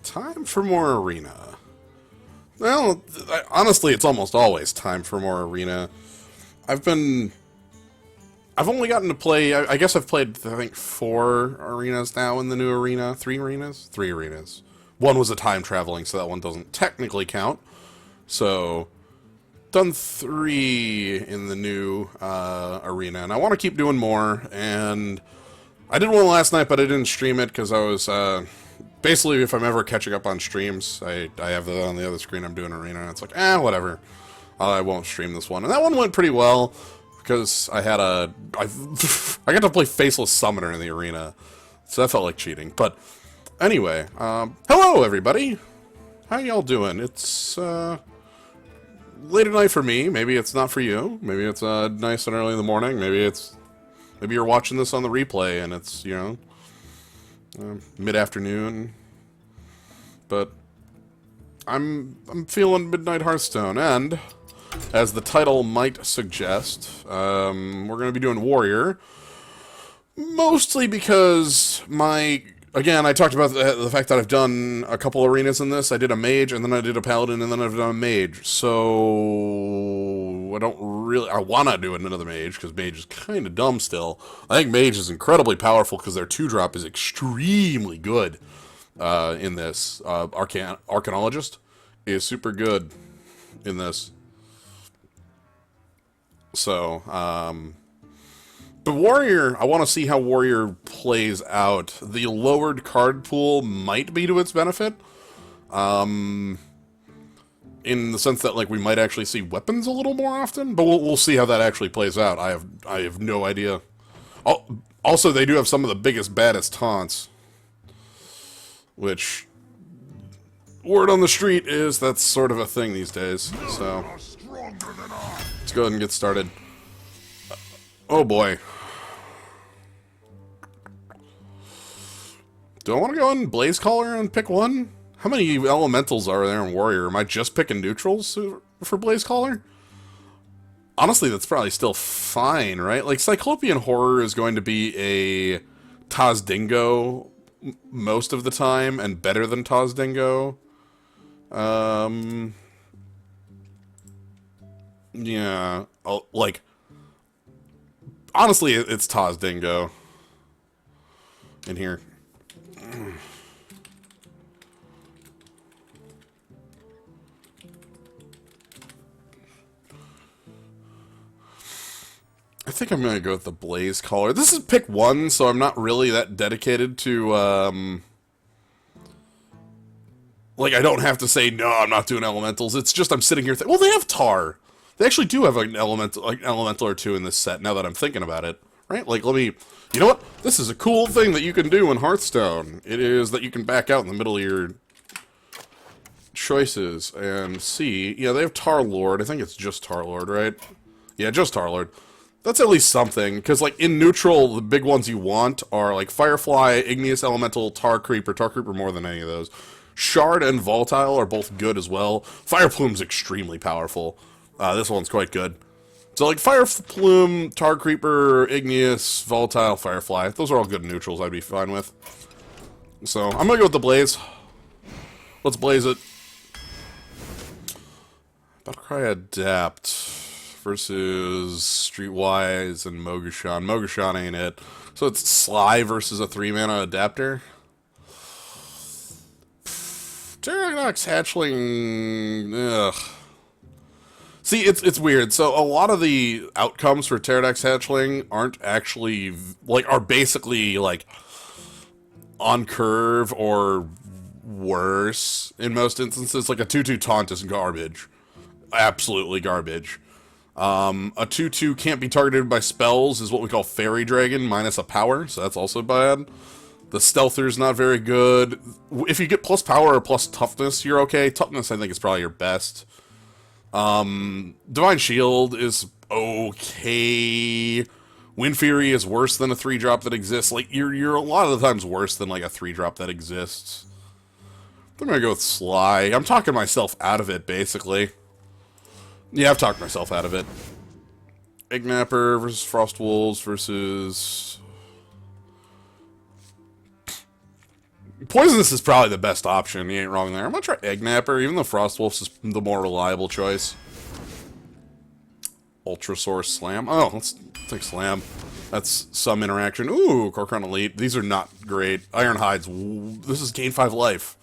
Time for more arena. Well, honestly, it's almost always time for more arena. I've only gotten to play, I guess I've played, I think, 4 arenas now in the new arena. 3 arenas? 3 arenas. One was a time traveling, so that one doesn't technically count. So, done 3 in the new arena, and I want to keep doing more, and I did one last night, but I didn't stream it because I was, basically, if I'm ever catching up on streams, I have it on the other screen, I'm doing arena, and it's like, whatever. I won't stream this one. And that one went pretty well, because I got to play Faceless Summoner in the arena, so that felt like cheating. But, anyway, hello everybody! How y'all doing? It's, late at night for me, maybe it's not for you, maybe it's, nice and early in the morning, maybe you're watching this on the replay, and it's, you know, mid-afternoon, but I'm feeling Midnight Hearthstone, and as the title might suggest, we're going to be doing Warrior, mostly because again, I talked about the fact that I've done a couple arenas in this. I did a mage, and then I did a paladin, and then I've done a mage, so I want to do another mage, because mage is kind of dumb still. I think mage is incredibly powerful, because their 2-drop is extremely good in this. Arcanologist is super good in this. So, but Warrior, I want to see how Warrior plays out. The lowered card pool might be to its benefit. In the sense that, like, we might actually see weapons a little more often, but we'll see how that actually plays out. I have no idea. Also, they do have some of the biggest, baddest taunts, which, word on the street is that's sort of a thing these days, so let's go ahead and get started. Oh boy. Do I want to go in Blaze Caller and pick one? How many elementals are there in Warrior? Am I just picking neutrals for Blaze Caller? Honestly, that's probably still fine, right? Like, Cyclopean Horror is going to be a Taz Dingo most of the time, and better than Taz Dingo. Yeah. Like, honestly, it's Taz Dingo in here. I think I'm gonna go with the Blaze Caller. This is pick 1, so I'm not really that dedicated to, like, I don't have to say, no, I'm not doing elementals. It's just I'm sitting here well, they have Tar. They actually do have an elemental or 2 in this set, now that I'm thinking about it. Right? Like, you know what? This is a cool thing that you can do in Hearthstone. It is that you can back out in the middle of your choices and see. Yeah, they have Tar Lord. I think it's just Tar Lord, right? Yeah, just Tar Lord. That's at least something, because, like, in neutral, the big ones you want are, like, Firefly, Igneous Elemental, Tar Creeper more than any of those. Shard and Volatile are both good as well. Fire Plume's extremely powerful. This one's quite good. So, like, Fire Plume, Tar Creeper, Igneous, Volatile, Firefly. Those are all good neutrals I'd be fine with. So, I'm gonna go with the Blaze. Let's blaze it. Battlecry Adapt versus Streetwise and Mogashan. Mogashan ain't it. So it's Sly versus a 3-mana adapter. Pterodox Hatchling. Ugh. See, it's weird. So a lot of the outcomes for Pterodox Hatchling aren't actually, like, are basically, like, on curve or worse in most instances. Like, a 2/2 taunt is garbage. Absolutely garbage. A 2/2 can't be targeted by spells is what we call Fairy Dragon, minus a power, so that's also bad. The Stealther's not very good. If you get plus power or plus toughness, you're okay. Toughness, I think, is probably your best. Divine Shield is okay. Wind Fury is worse than a 3-drop that exists. Like, you're a lot of the times worse than, like, a 3-drop that exists. I'm gonna go with Sly. I'm talking myself out of it, basically. Yeah, I've talked myself out of it. Ignapper versus Frost Wolves versus... Poisonous is probably the best option. You ain't wrong there. I'm gonna try Egg Napper, even though Frostwolf's is the more reliable choice. Ultrasaur Slam. Oh, let's take Slam. That's some interaction. Ooh, Corcoran Elite. These are not great. Ironhides. This is gain 5 life.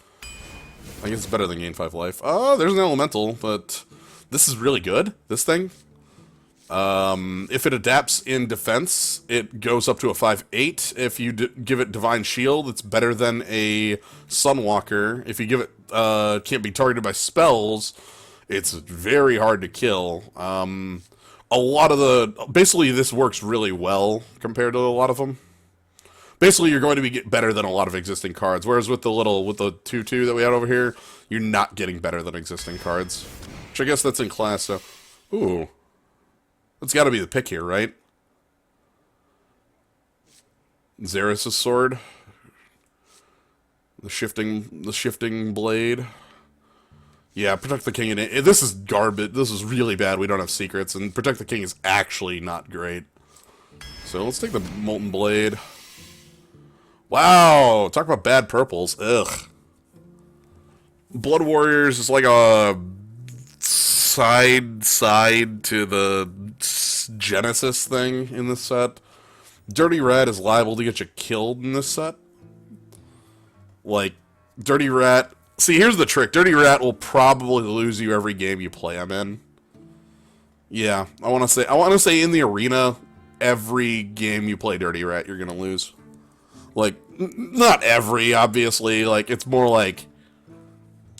I guess it's better than gain 5 life. Oh, there's an Elemental, but this is really good. This thing. If it adapts in defense, it goes up to a 5/8. If you give it Divine Shield, it's better than a Sunwalker. If you give it can't be targeted by spells, it's very hard to kill. A lot of basically this works really well compared to a lot of them. Basically, you're going to be better than a lot of existing cards, whereas with the 2/2 that we had over here, you're not getting better than existing cards. Which I guess that's in class, so... Ooh. That's gotta be the pick here, right? Xeris' Sword. The shifting blade. Yeah, Protect the King. This is garbage. This is really bad. We don't have secrets, and Protect the King is actually not great. So let's take the Molten Blade. Wow, talk about bad purples. Ugh. Blood Warriors is like a side to the Genesis thing in this set. Dirty Rat is liable to get you killed in this set. Like, Dirty Rat... See, here's the trick. Dirty Rat will probably lose you every game you play him in. Yeah, I want to say in the arena, every game you play Dirty Rat, you're gonna lose. Like, not every, obviously. Like, it's more like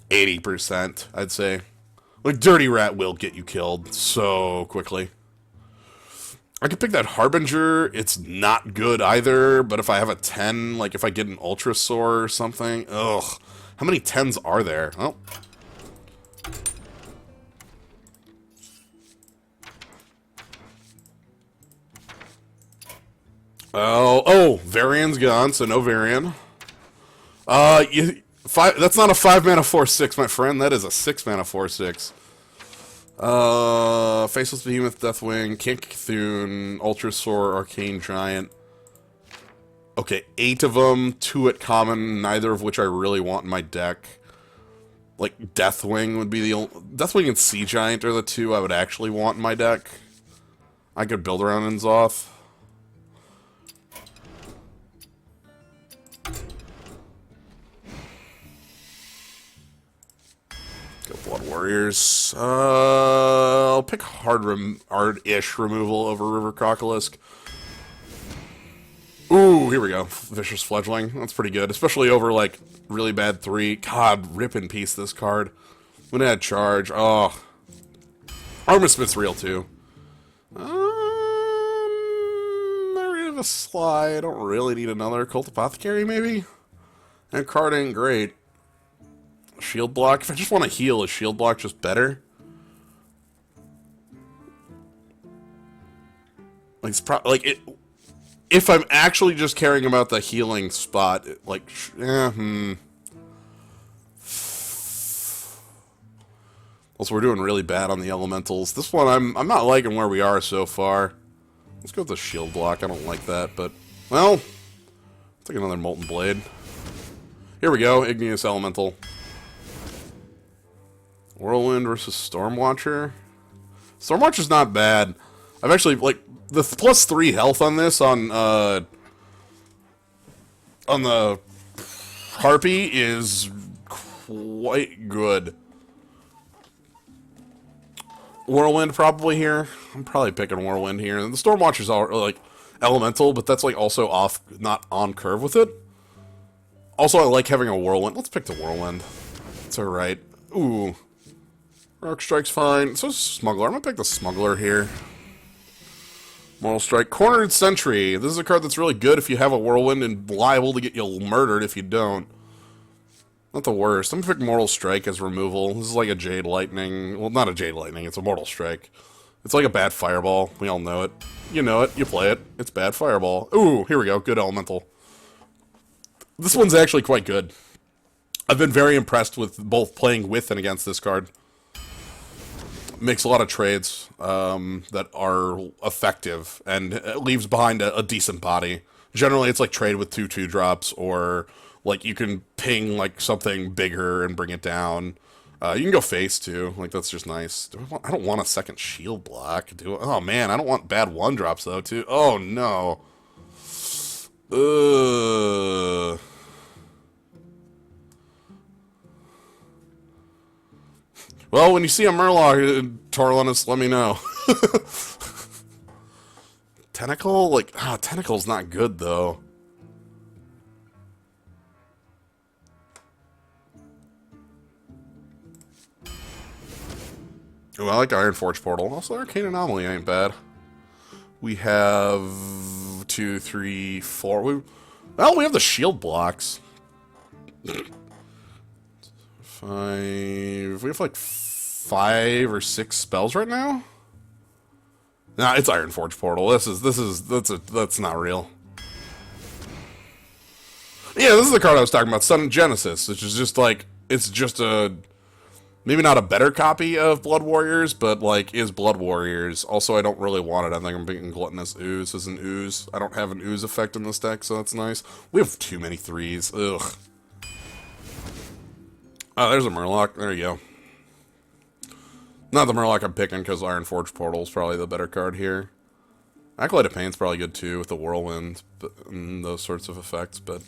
80%, I'd say. Like, Dirty Rat will get you killed so quickly. I could pick that Harbinger. It's not good either, but if I have a 10, like if I get an Ultrasaur or something, ugh. How many 10s are there? Oh. Oh, Varian's gone, so no Varian. That's not a 5-mana 4/6, my friend. That is a 6-mana 4/6. Faceless Behemoth, Deathwing, Kink Cthulhu, Ultrasaur, Arcane Giant. Okay, 8 of them, 2 at common, neither of which I really want in my deck. Like, Deathwing would be the only... Deathwing and Sea Giant are the 2 I would actually want in my deck. I could build around Inzoth. Blood Warriors. I'll pick hard-ish removal over River Crocolisk. Ooh, here we go. Vicious Fledgling. That's pretty good, especially over, like, really bad 3. God, rip in peace this card. When it had charge. Oh. Armor Smith's real, too. Rid of a Sly. I don't really need another Cult Apothecary, maybe? That card ain't great. Shield block. If I just want to heal, is shield block just better? Like, it's if I'm actually just caring about the healing spot, like, Also, we're doing really bad on the elementals. This one, I'm not liking where we are so far. Let's go with the shield block. I don't like that, but, well, I'll take another Molten Blade. Here we go, Igneous Elemental. Whirlwind versus Stormwatcher. Stormwatcher's not bad. I've actually, like, the +3 health on this, on the Harpy, is quite good. Whirlwind probably here. I'm probably picking Whirlwind here. The Stormwatcher's all, like, elemental, but that's, like, also off, not on curve with it. Also, I like having a Whirlwind. Let's pick the Whirlwind. It's alright. Ooh. Rock Strike's fine. So is Smuggler. I'm gonna pick the Smuggler here. Moral Strike. Cornered Sentry. This is a card that's really good if you have a Whirlwind and liable to get you murdered if you don't. Not the worst. I'm gonna pick Mortal Strike as removal. This is like a Jade Lightning. Well, not a Jade Lightning. It's a Mortal Strike. It's like a bad Fireball. We all know it. You know it. You play it. It's bad Fireball. Ooh, here we go. Good Elemental. This one's actually quite good. I've been very impressed with both playing with and against this card. Makes a lot of trades that are effective and leaves behind a decent body. Generally, it's like trade with 2/2 drops or Like, you can ping, like, something bigger and bring it down. You can go face, too. Like, that's just nice. I don't want a second shield block. Oh, man, I don't want bad one-drops, though, too. Oh, no. Ugh. Well, when you see a Murloc, Torlinus, let me know. Tentacle? Like, Tentacle's not good, though. Ooh, I like Ironforge Portal. Also, Arcane Anomaly ain't bad. We have 2, 3, 4. Well, we have the shield blocks. 5. We have like 5 or 6 spells right now. Nah, it's Ironforge Portal. That's not real. Yeah, this is the card I was talking about, Sudden Genesis, which is just like, it's just a, maybe not a better copy of Blood Warriors, but like, is Blood Warriors. Also, I don't really want it. I think I'm beating Gluttonous Ooze as an Ooze. I don't have an Ooze effect in this deck, so that's nice. We have too many 3s. Ugh. Oh, there's a Murloc. There you go. Not the Murloc I'm picking, because Ironforge Portal is probably the better card here. Acolyte of Pain's probably good too, with the Whirlwind and those sorts of effects, but...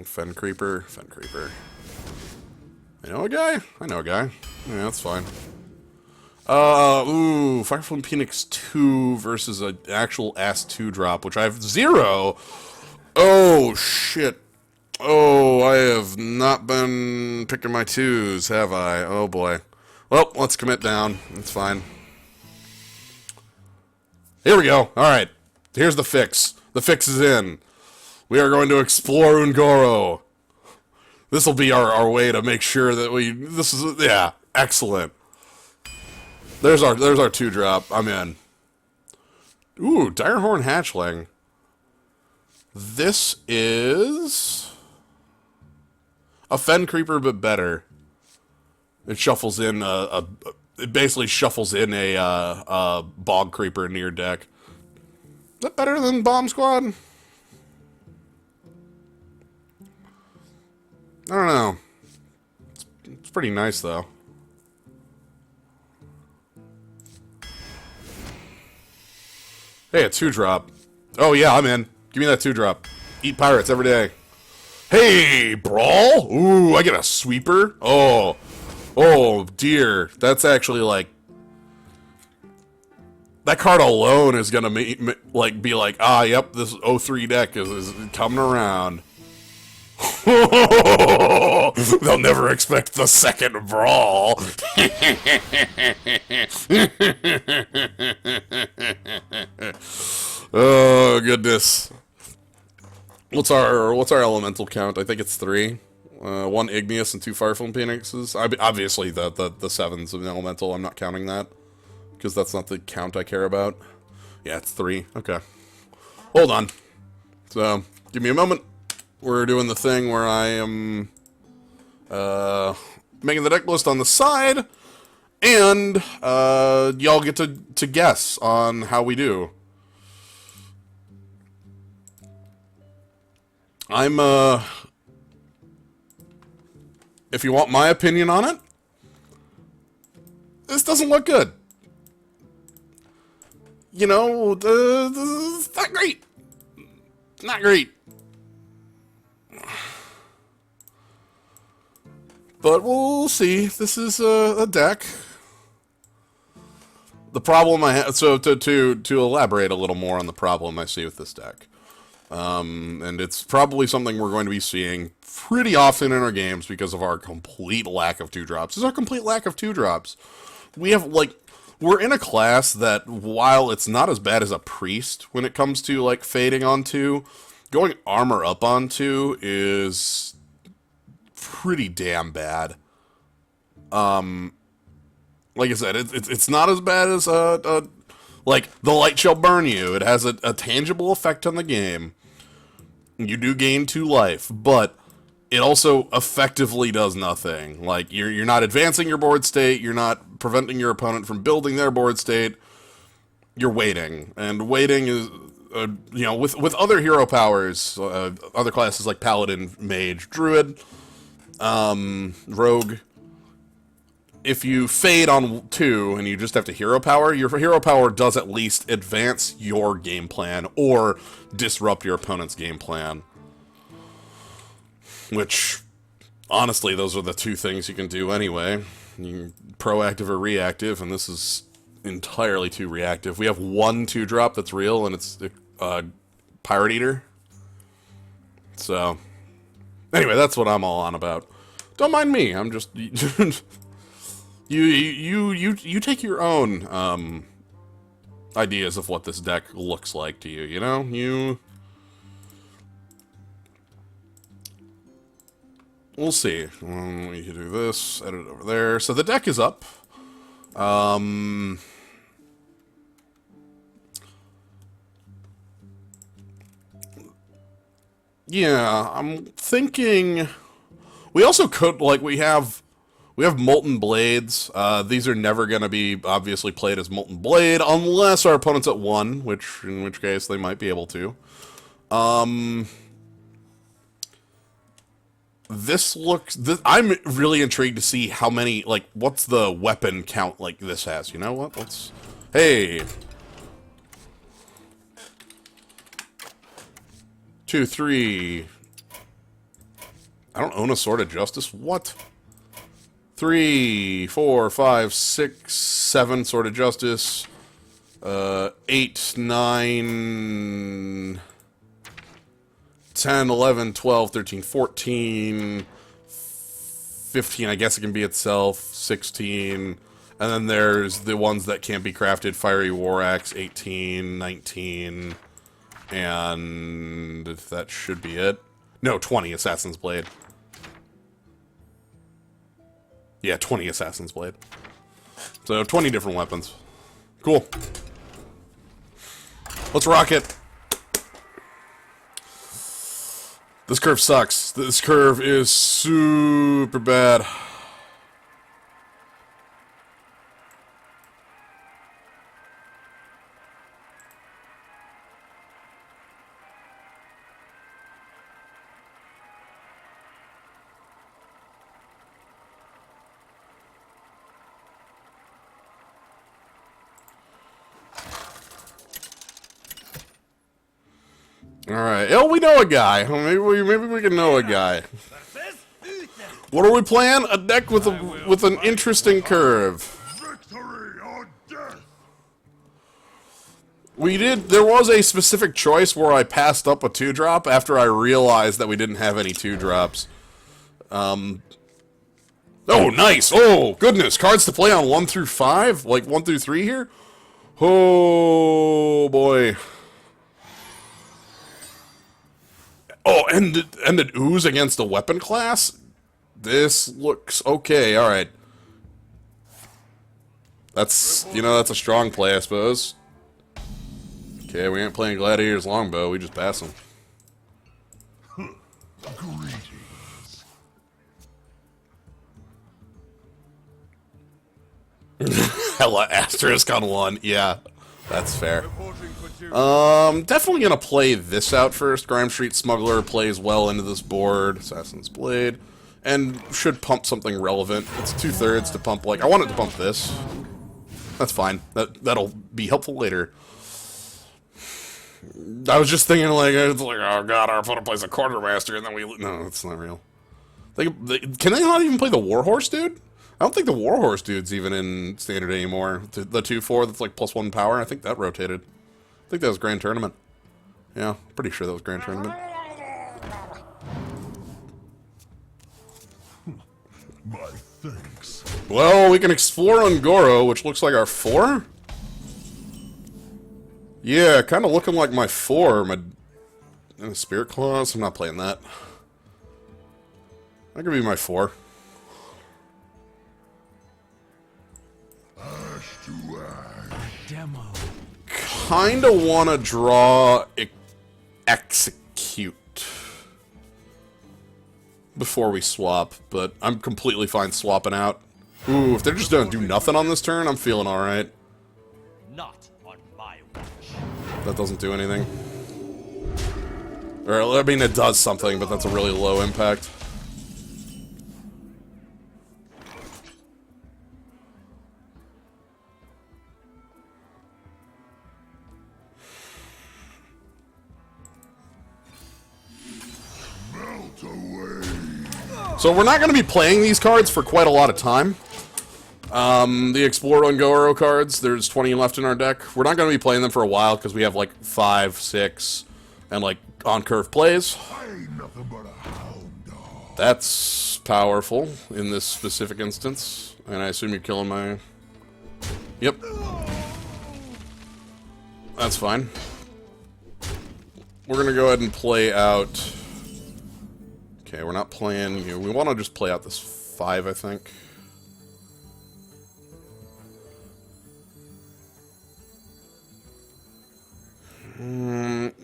Fen Creeper. I know a guy? I know a guy. Yeah, that's fine. Fireflame Phoenix 2 versus an actual S2 drop, which I have 0! Oh, shit. Oh, I have not been picking my 2s, have I? Oh, boy. Well, let's commit down. It's fine. Here we go. Alright. Here's the fix. The fix is in. We are going to explore Ungoro. This will be our way to make sure that yeah, excellent. There's our 2-drop. I'm in. Ooh, Direhorn Hatchling. This is a Fen Creeper, but better. It shuffles in it basically shuffles in a Bog Creeper into your deck. Is that better than Bomb Squad? I don't know. It's pretty nice, though. Hey, a 2-drop. Oh, yeah, I'm in. Give me that 2-drop. Eat pirates every day. Hey, Brawl? Ooh, I get a Sweeper? Oh. Oh, dear. That's actually, like... That card alone is gonna be like, yep, this 03 deck is coming around. They'll never expect the second Brawl. Oh goodness. What's our elemental count? I think it's 3. 1 Igneous and 2 Fireflame Phoenixes. Obviously the 7's of an elemental. I'm not counting that because that's not the count I care about. Yeah, it's 3. Okay. Hold on. So give me a moment. We're doing the thing where I am making the deck list on the side, and y'all get to guess on how we do. I'm if you want my opinion on it, this doesn't look good. You know, it's not great. Not great. But we'll see. This is a deck. The problem I have, so to elaborate a little more on the problem I see with this deck, and it's probably something we're going to be seeing pretty often in our games because of our complete lack of 2-drops. Is our complete lack of 2-drops. We have, like, we're in a class that, while it's not as bad as a priest when it comes to, like, fading on 2, going armor up on 2 is pretty damn bad. Like I said, it's not as bad as like the light shall burn you. It has a tangible effect on the game. You do gain 2 life, but it also effectively does nothing. Like you're not advancing your board state. You're not preventing your opponent from building their board state. You're waiting, and waiting is you know, with other hero powers, other classes like Paladin, Mage, Druid, Rogue, if you fade on 2 and you just have to hero power, your hero power does at least advance your game plan or disrupt your opponent's game plan. Which, honestly, those are the 2 things you can do anyway. You can proactive or reactive, and this is entirely too reactive. We have 1 2-drop that's real, and it's Pirate Eater. So, anyway, that's what I'm all on about. Don't mind me. I'm just you take your own ideas of what this deck looks like to you. You know, we'll see. We can do this. Edit it over there. So the deck is up. Yeah, I'm thinking we also could, like, we have Molten Blades. These are never going to be obviously played as Molten Blade unless our opponent's at 1, in which case they might be able to. I'm really intrigued to see how many, like, what's the weapon count like this has, you know what? Hey! 2, 3... I don't own a Sword of Justice? What? 3, 4, 5, 6, 7 Sword of Justice. 8, 9... 10, 11, 12, 13, 14, 15, I guess it can be itself, 16, and then there's the ones that can't be crafted, Fiery War Axe, 18, 19, and that should be it. No, 20 Assassin's Blade. Yeah, 20 Assassin's Blade. So, 20 different weapons. Cool. Let's rock it. This curve sucks. This curve is super bad. Alright. Oh, we know a guy. Maybe we can know a guy. What are we playing? A deck with an interesting curve. Victory or death. There was a specific choice where I passed up a 2-drop after I realized that we didn't have any 2-drops. Oh, nice! Oh, goodness! Cards to play on 1 through 5? Like 1 through 3 here? Oh, boy. Oh, and an ooze against a weapon class? This looks okay, alright. That's a strong play, I suppose. Okay, we ain't playing Gladiator's Longbow, we just pass him. Greetings. Hella asterisk on 1, yeah. That's fair. Definitely gonna play this out first. Grime Street Smuggler plays well into this board. Assassin's Blade. And should pump something relevant. It's 2/3 to pump, like, I want it to pump this. That's fine. That'll be helpful later. I was just thinking, like, it's like, oh god, our opponent plays a Quartermaster, and then we... No, that's not real. Can they not even play the Warhorse, dude? I don't think the Warhorse dude's even in Standard anymore. The 2/4 that's like +1 power, I think that rotated. I think that was Grand Tournament. Yeah, pretty sure that was Grand Tournament. My thanks. Well, we can explore Ungoro, which looks like our 4? Yeah, kind of looking like my 4. My Spirit Claws, I'm not playing that. That could be my 4. Ash to ash. Demo. Kinda wanna draw Execute before we swap, but I'm completely fine swapping out. Ooh, if they're just gonna do nothing on this turn, I'm feeling alright. Not on my watch. That doesn't do anything. Or, I mean, it does something, but that's a really low impact. Melt away. So we're not going to be playing these cards for quite a lot of time. The Discover Ungoro cards, there's 20 left in our deck. We're not going to be playing them for a while because we have like 5, 6, and like on-curve plays. I ain't nothing but a hound dog. That's powerful in this specific instance. And I assume you're killing my... Yep. That's fine. We're going to go ahead and play out... Okay, we're not playing you. We want to just play out this 5, I think.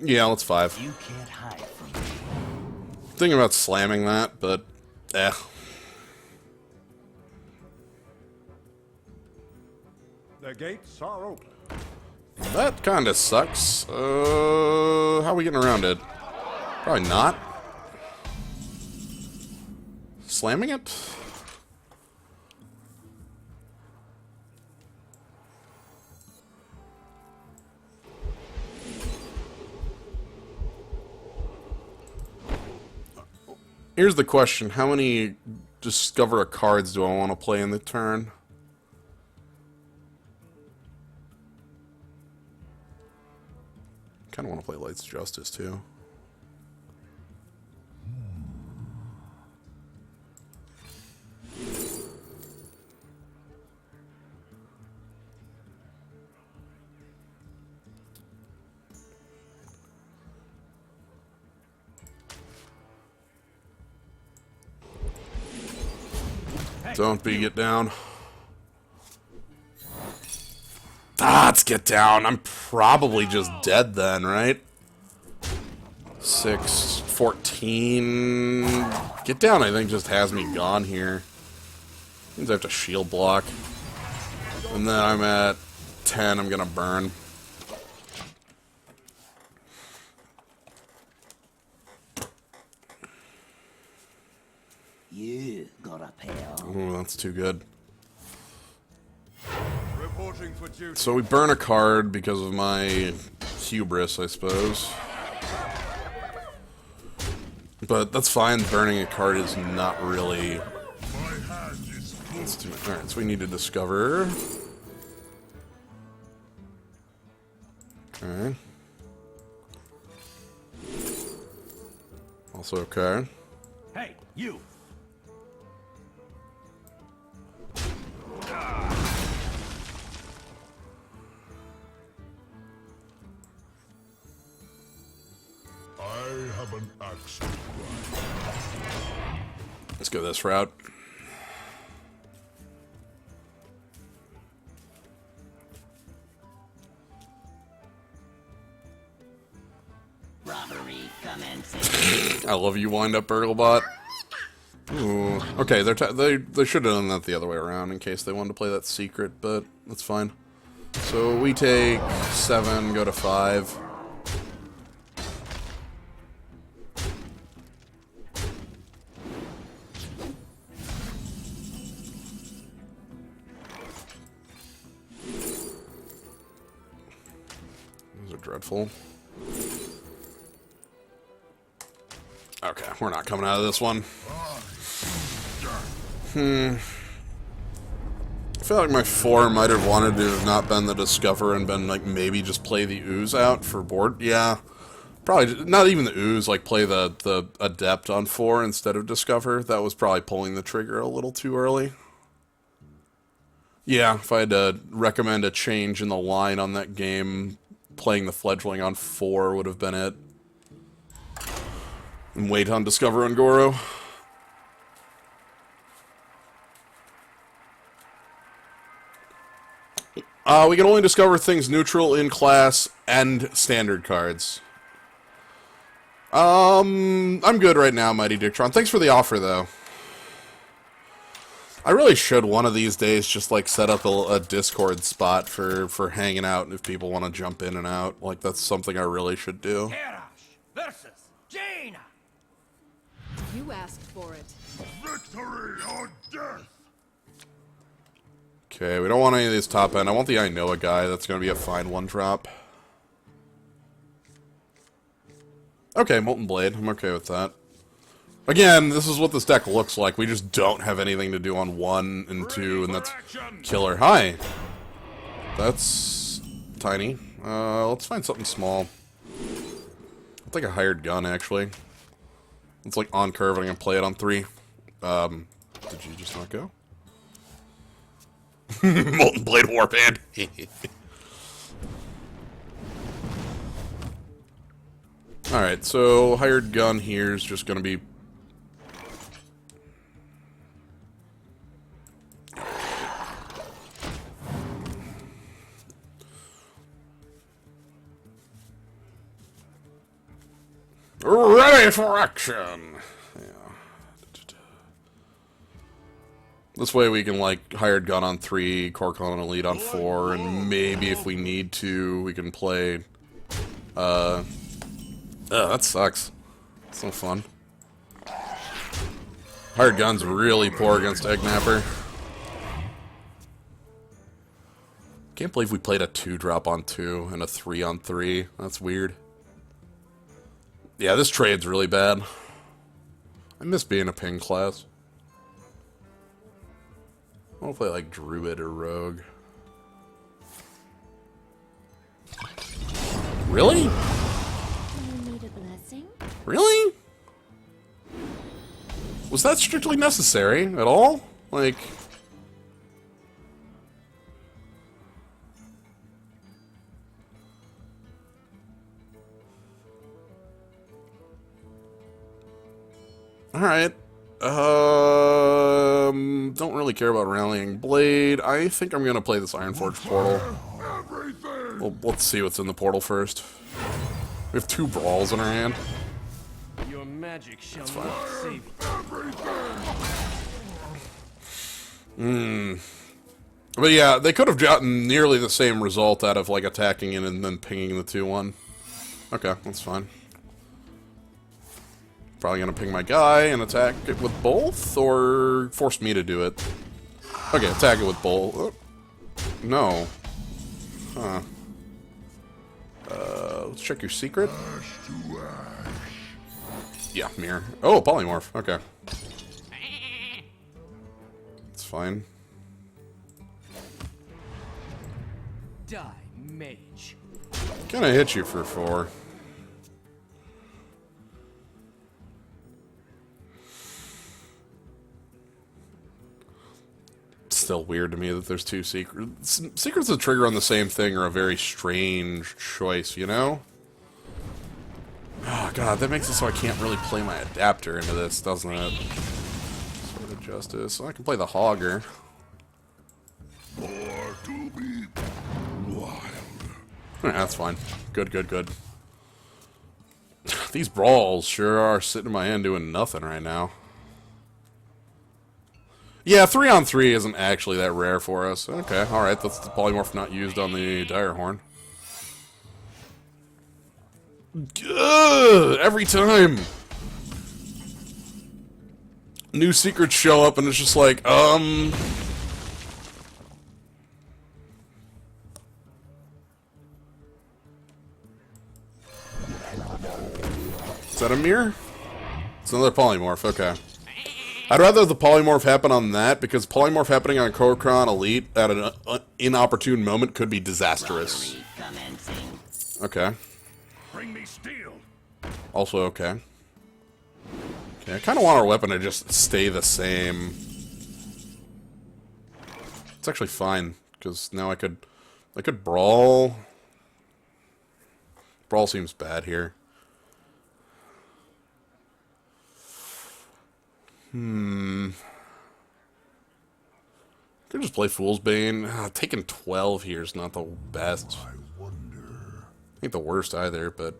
Yeah, let's 5. You can't hide from me. Thinking about slamming that, but The gates are open. that kind of sucks. How are we getting around it? Probably not. Slamming it? Here's the question. How many Discover cards do I want to play in the turn? Kind of want to play Light's Justice, too. Don't be get down. Let's get down. I'm probably just dead then, right? 6, 14. Get down, I think, just has me gone here. Means I have to shield block. And then I'm at 10. I'm gonna burn. You got a pal. Ooh, that's too good. Reporting for duty. So we burn a card because of my hubris, I suppose. But that's fine. Burning a card is not really... My hand is full. Alright, so we need to discover. Okay. Also okay. Hey, you. I have an axe to grind. Let's go this route. Robbery commencing. I love you, wind up Burglebot. Ooh. Okay, they should have done that the other way around in case they wanted to play that secret, but that's fine. So we take 7, go to 5. Those are dreadful. Okay, we're not coming out of this one. I feel like my 4 might have wanted to have not been the Discover and been, like, maybe just play the Ooze out for board. Yeah. Probably, not even the Ooze, like, play the Adept on 4 instead of Discover. That was probably pulling the trigger a little too early. Yeah, if I had to recommend a change in the line on that game, playing the Fledgling on 4 would have been it. And wait on Discover Ungoro. We can only discover things neutral in class and standard cards. I'm good right now, Mighty Dictron. Thanks for the offer, though. I really should one of these days just, like, set up a Discord spot for hanging out if people want to jump in and out. Like, that's something I really should do. Karash versus Jaina! You asked for it. Victory or death! Okay, we don't want any of these top end. I want the Inoa guy. That's going to be a fine one drop. Okay, Molten Blade. I'm okay with that. Again, this is what this deck looks like. We just don't have anything to do on 1 and 2, and that's killer. Hi! That's tiny. Let's find something small. I'll take a hired gun, actually. It's like on curve, and I'm going to play it on 3. Did you just not go? Molten Blade Warband. Alright, so hired gun here is just going to be... Ready for action! Yeah. This way we can, like, hired gun on 3, Corcon Elite on 4, and maybe if we need to, we can play, that sucks. It's no fun. Hired gun's really poor against Eggnapper. Can't believe we played a 2-drop on 2 and a 3 on 3. That's weird. Yeah, this trade's really bad. I miss being a ping class. I want to play like Druid or Rogue. Really? Do you need a blessing? Really? Was that strictly necessary at all? Like... Alright. Don't really care about Rallying Blade. I think I'm gonna play this Ironforge portal. Well, let's see what's in the portal first. We have 2 brawls in our hand. Your magic shall not save you. But yeah, they could have gotten nearly the same result out of like attacking it and then pinging the 2-1. Okay, that's fine. Probably gonna ping my guy and attack it with both, or force me to do it. Okay, attack it with both. Oh, no. Huh. Let's check your secret. Yeah, mirror. Oh, polymorph. Okay. It's fine. Die, mage. Gonna hit you for 4. Still weird to me that there's 2 secrets. Secrets that trigger on the same thing are a very strange choice, you know? Oh god, that makes it so I can't really play my adapter into this, doesn't it? Sword of Justice. Well, I can play the Hogger. Yeah, that's fine. Good, good, good. These brawls sure are sitting in my hand doing nothing right now. Yeah, 3 on 3 isn't actually that rare for us. Okay, alright, that's the polymorph not used on the Direhorn. Good! Every time! New secrets show up and it's just like, Is that a mirror? It's another polymorph, okay. I'd rather the polymorph happen on that, because polymorph happening on Korokron Elite at an inopportune moment could be disastrous. Okay. Bring me steel. Also okay. Okay, I kind of want our weapon to just stay the same. It's actually fine, because now I could brawl. Brawl seems bad here. Could just play Fool's Bane. Taking 12 here is not the best. Ain't the worst either, but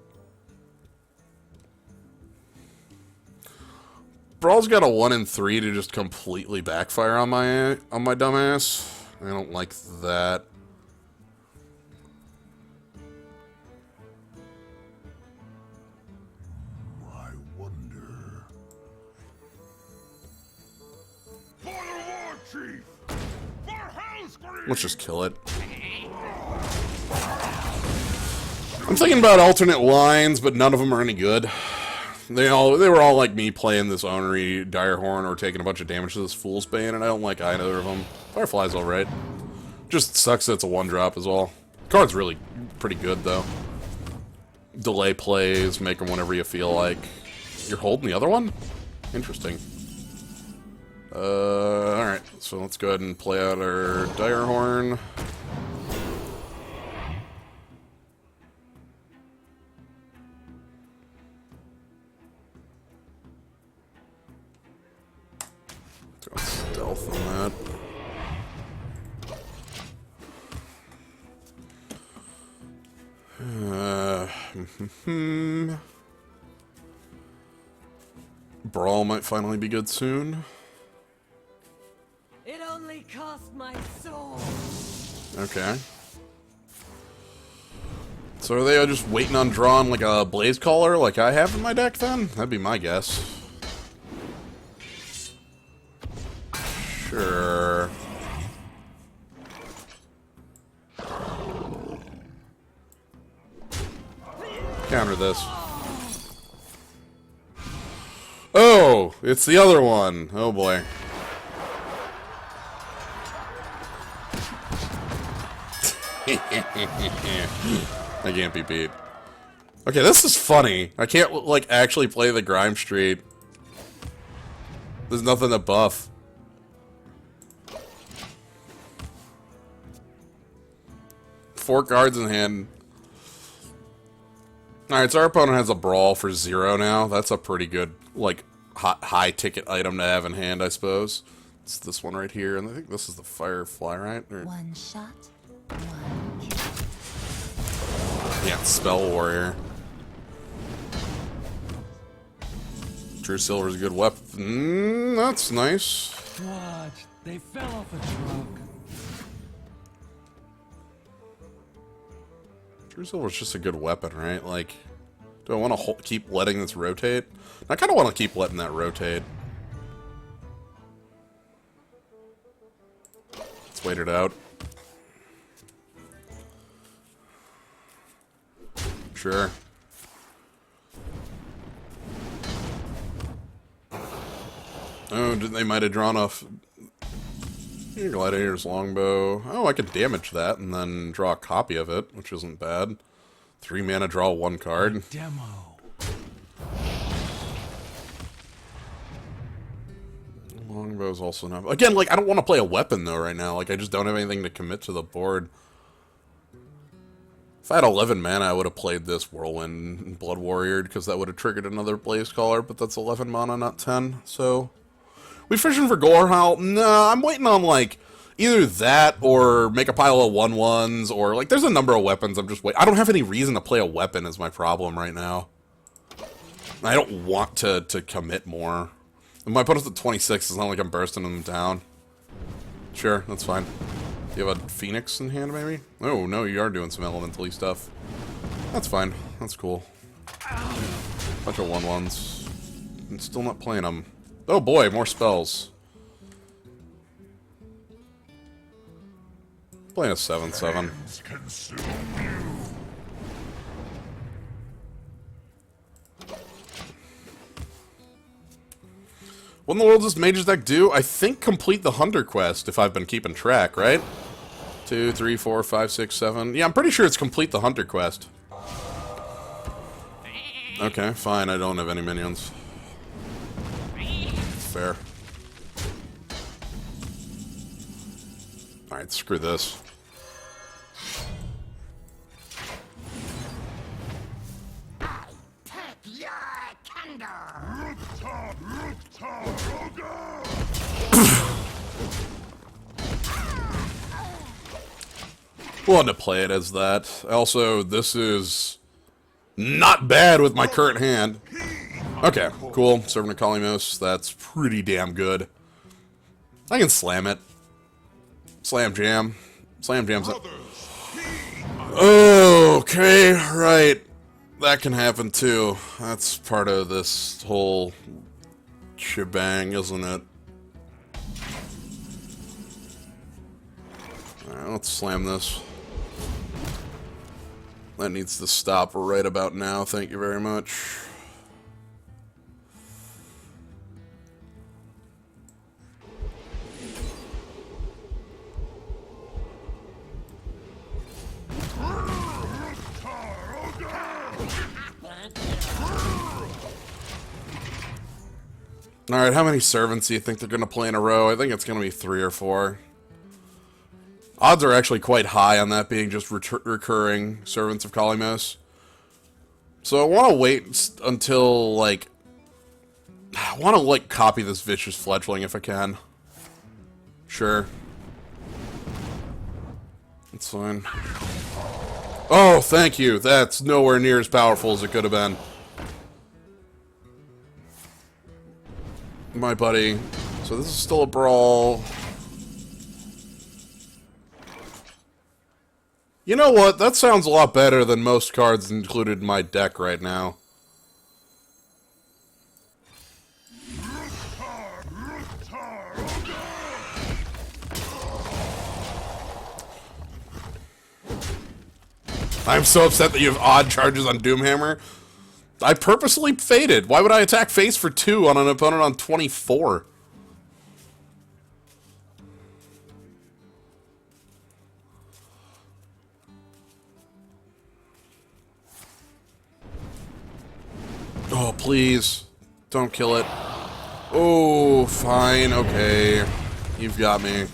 Brawl's got a 1 in 3 to just completely backfire on my dumbass. I don't like that. Let's just kill it. I'm thinking about alternate lines, but none of them are any good. They were all like me playing this Ornery Direhorn or taking a bunch of damage to this Fool's Bane, and I don't like either of them. Firefly's alright. Just sucks that it's a 1-drop as well. Card's really pretty good, though. Delay plays, make them whenever you feel like. You're holding the other one? Interesting. Alright, so let's go ahead and play out our Direhorn. Stealth on that. Brawl might finally be good soon. It only cost my soul. Okay. So are they just waiting on drawing like a Blaze Caller like I have in my deck then? That'd be my guess. Sure. Counter this. Oh, it's the other one. Oh boy. I can't be beat. Okay, this is funny. I can't, like, actually play the Grime Street. There's nothing to buff. Four cards in hand. Alright, so our opponent has a Brawl for 0 now. That's a pretty good, like, high-ticket item to have in hand, I suppose. It's this one right here, and I think this is the Firefly, right? Or... One shot, one kill. Yeah, Spell Warrior. True Silver's a good weapon. That's nice. What? They fell off a truck. True Silver's just a good weapon, right? Like, do I want to keep letting this rotate? I kind of want to keep letting that rotate. Let's wait it out. Sure. Oh, they might have drawn off Gladiator's Longbow. Oh, I could damage that and then draw a copy of it, which isn't bad. 3 mana, draw 1 card. Demo. Longbow's also not... Again, like, I don't want to play a weapon, though, right now. Like, I just don't have anything to commit to the board. If I had 11 mana, I would have played this Whirlwind and Blood Warrior, because that would have triggered another Blaze Caller, but that's 11 mana, not 10, so... We fishing for Gorehowl? No, I'm waiting on, like, either that or make a pile of 1/1s, or, like, there's a number of weapons I'm just waiting. I don't have any reason to play a weapon is my problem right now. I don't want to commit more. If my opponent's at 26, it's not like I'm bursting them down. Sure, that's fine. Do you have a Phoenix in hand, maybe? Oh, no, you are doing some elementally stuff. That's fine. That's cool. Bunch of 1/1s. I'm still not playing them. Oh boy, more spells. Playing a 7/7. Consume you. What in the world does Mage's deck do? I think complete the Hunter quest, if I've been keeping track, right? 2, 3, 4, 5, 6, 7. Yeah, I'm pretty sure it's complete the Hunter quest. Okay, fine, I don't have any minions. Fair. Alright, screw this. Take your candle. Wanted to play it as that. Also, this is not bad with my current hand. Okay, cool. Servant of Kalimos, that's pretty damn good. I can slam it. Slam jam. Slam jam's it. Okay, right. That can happen too. That's part of this whole shebang, isn't it? Alright, let's slam this. That needs to stop right about now, thank you very much. Alright, how many servants do you think they're going to play in a row? I think it's going to be 3 or 4. Odds are actually quite high on that being just recurring servants of Kalimos. So I want to wait until, like... I want to, like, copy this vicious fledgling if I can. Sure. That's fine. Oh, thank you. That's nowhere near as powerful as it could have been. My buddy. So this is still a brawl. You know what? That sounds a lot better than most cards included in my deck right now. I'm so upset that you have odd charges on Doomhammer. I purposely faded. Why would I attack face for 2 on an opponent on 24? Oh, please. Don't kill it. Oh, fine. Okay. You've got me.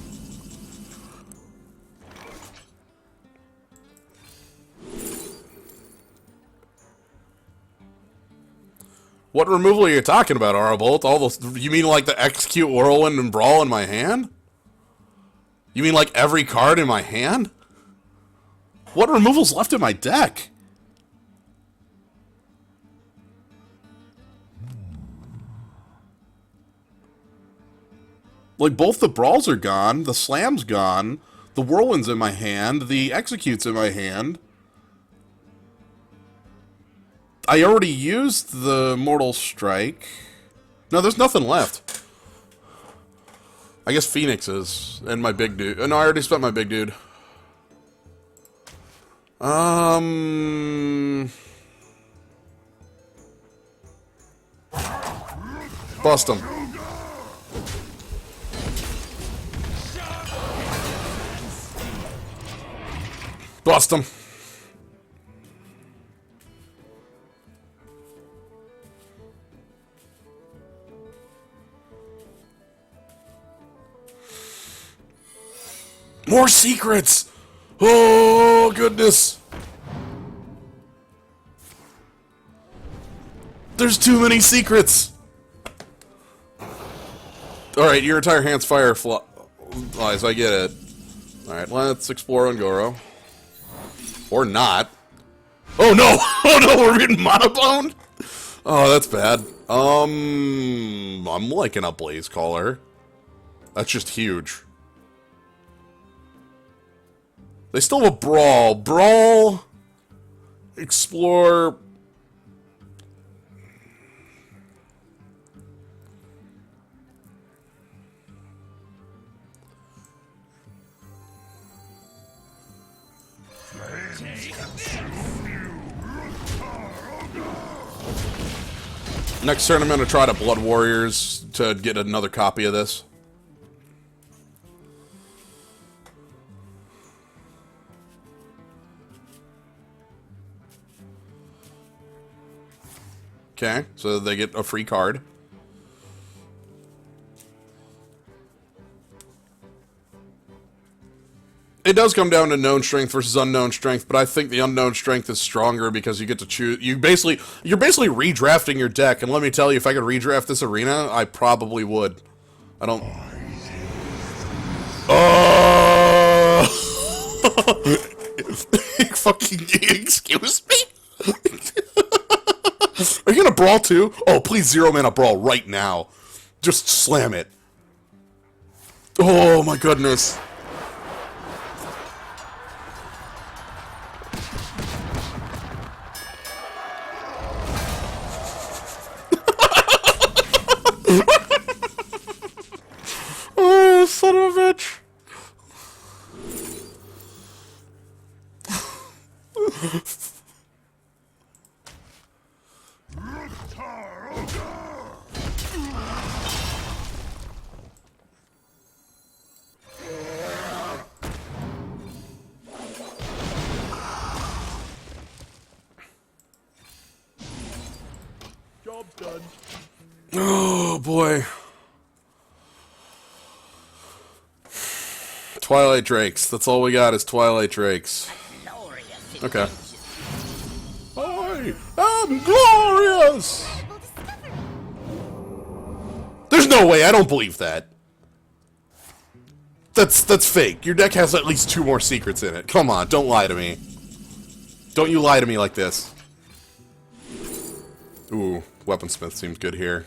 What removal are you talking about, Arabolt? All those, you mean like the Execute, Whirlwind, and Brawl in my hand? You mean like every card in my hand? What removal's left in my deck? Like, both the Brawls are gone, the Slam's gone, the Whirlwind's in my hand, the Execute's in my hand. I already used the Mortal Strike. No, there's nothing left. I guess Phoenix is, and my big dude. No, I already spent my big dude. Bust him. Bust him. More secrets! Oh, goodness! There's too many secrets! Alright, your entire hand's fire flies, I get it. Alright, let's explore Ungoro. Or not. Oh no! Oh no, we're getting monoboned? Oh, that's bad. I'm liking a Blaze Caller. That's just huge. They still have a Brawl. Brawl, Explore. Next turn I'm going to try to Blood Warriors to get another copy of this. Okay, so they get a free card. It does come down to known strength versus unknown strength, but I think the unknown strength is stronger because you get to choose. You're basically redrafting your deck, and let me tell you, if I could redraft this arena, I probably would. I don't. Oh! Fucking excuse me. Are you gonna brawl too? Oh, please 0-mana brawl right now. Just slam it. Oh my goodness. Oh, son of a bitch. boy. Twilight Drakes. That's all we got is Twilight Drakes. Okay. I am glorious! There's no way, I don't believe that. That's fake. Your deck has at least 2 more secrets in it. Come on, don't lie to me. Don't you lie to me like this. Ooh, Weaponsmith seems good here.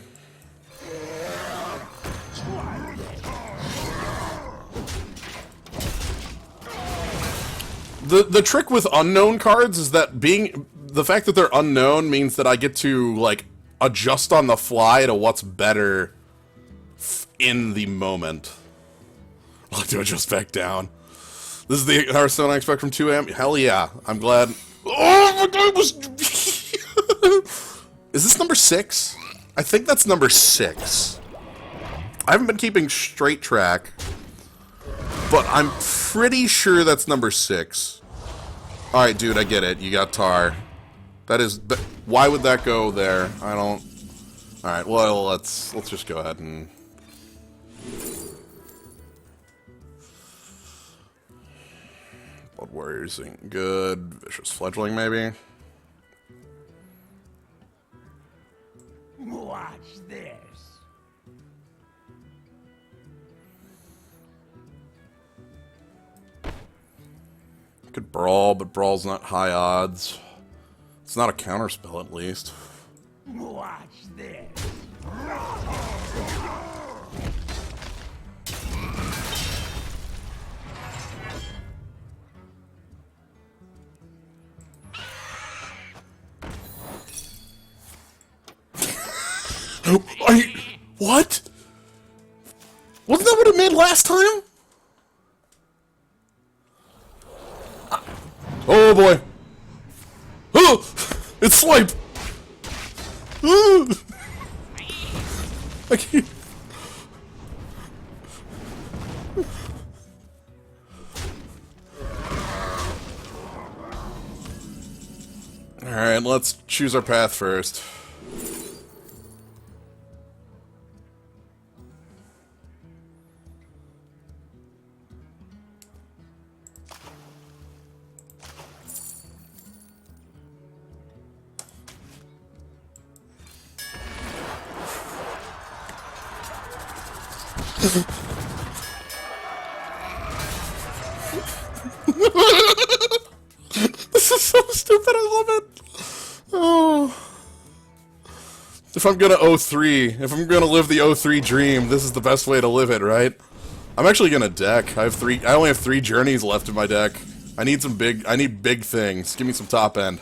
The trick with unknown cards is that the fact that they're unknown means that I get to, like, adjust on the fly to what's better in the moment. I'll have to adjust back down. This is the Hearthstone I expect from 2am? Hell yeah. I'm glad. Oh my god, it was... Is this number 6? I think that's number 6. I haven't been keeping straight track, but I'm pretty sure that's number 6. Alright, dude, I get it. You got Tar. That is... Why would that go there? I don't... Alright, well, let's just go ahead and... Blood Warriors ain't good. Vicious Fledgling, maybe? Watch this. Could Brawl, but Brawl's not high odds. It's not a counterspell, at least. Watch this. What? Wasn't that what it meant last time? Oh boy. Oh! It's Swipe! I can't... Alright, let's choose our path first. This is so stupid, I love it! Oh. If I'm gonna O3, if I'm gonna live the O3 dream, this is the best way to live it, right? I'm actually gonna deck. I only have 3 journeys left in my deck. I need big things. Give me some top end.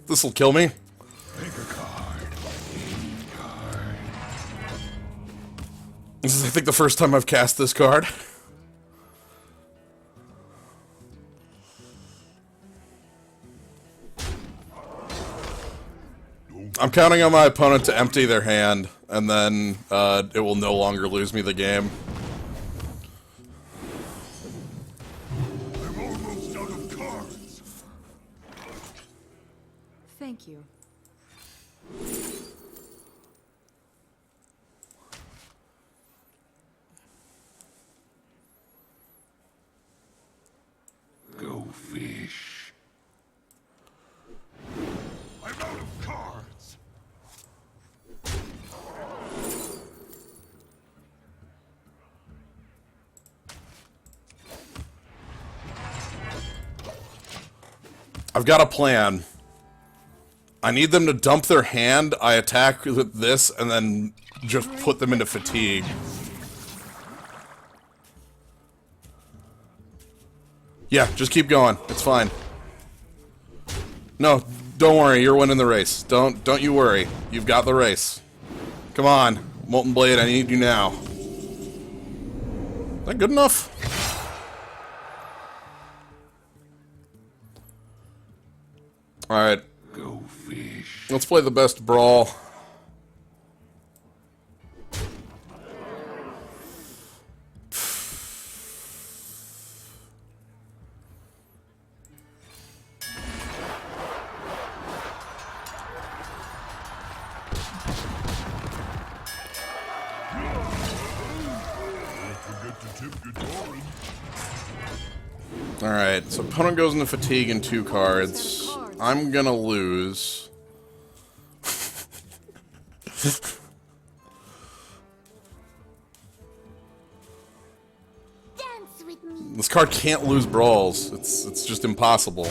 This'll kill me. Pick a card. Any card. This is, I think, the first time I've cast this card. I'm counting on my opponent to empty their hand, and then it will no longer lose me the game. I'm almost out of cards. Thank you. Go fish. I'm out of cards. I've got a plan. I need them to dump their hand, I attack with this, and then just put them into fatigue. Yeah, just keep going. It's fine. No, don't worry, you're winning the race. Don't you worry. You've got the race. Come on, Molten Blade, I need you now. Is that good enough? Alright. Go fish. Let's play the best brawl. Alright, so opponent goes into fatigue in 2 cards. I'm gonna lose. Dance with me. This card can't lose brawls. It's just impossible.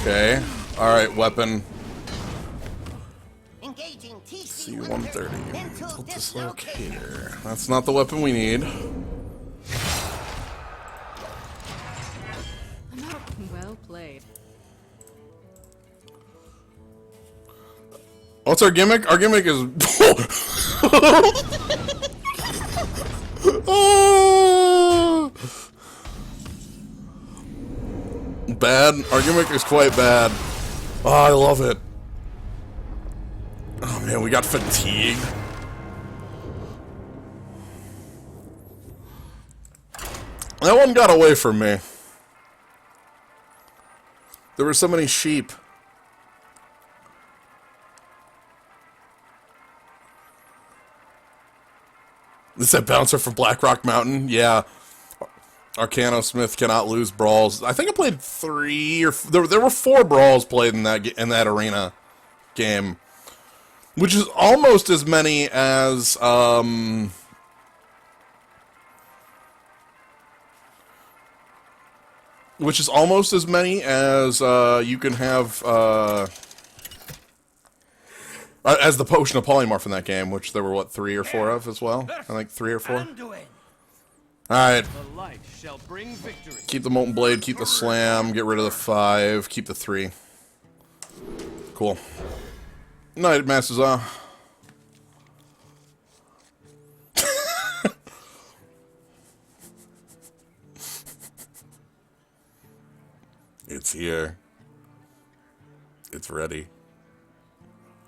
Okay. Alright, weapon. Engaging TC C-130. mental Tilt dislocator. dislocator. That's not the weapon we need. Well played. What's our gimmick? Our gimmick is... Oh! Bad. Our gimmick is quite bad. Oh, I love it. Oh man, we got fatigue. That one got away from me. There were so many sheep. Is that bouncer from Blackrock Mountain? Yeah. Arcano Smith cannot lose brawls. I think I played 3 or... There were 4 brawls played in that arena game. Which is almost as many as... Which is almost as many as you can have... as the Potion of Polymorph in that game, which there were, what, 3 or 4 of as well? I think 3 or 4. Alright. The light shall bring victory. Keep the Molten Blade, keep the Slam, get rid of the 5, keep the 3. Cool. Night, Masters off. It's here. It's ready.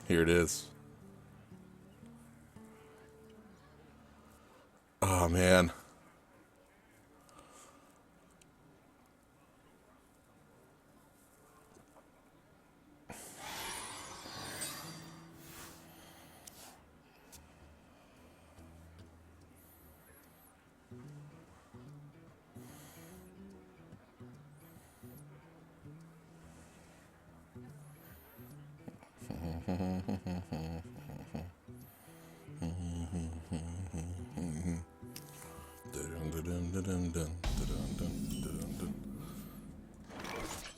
Here it is. Oh, man.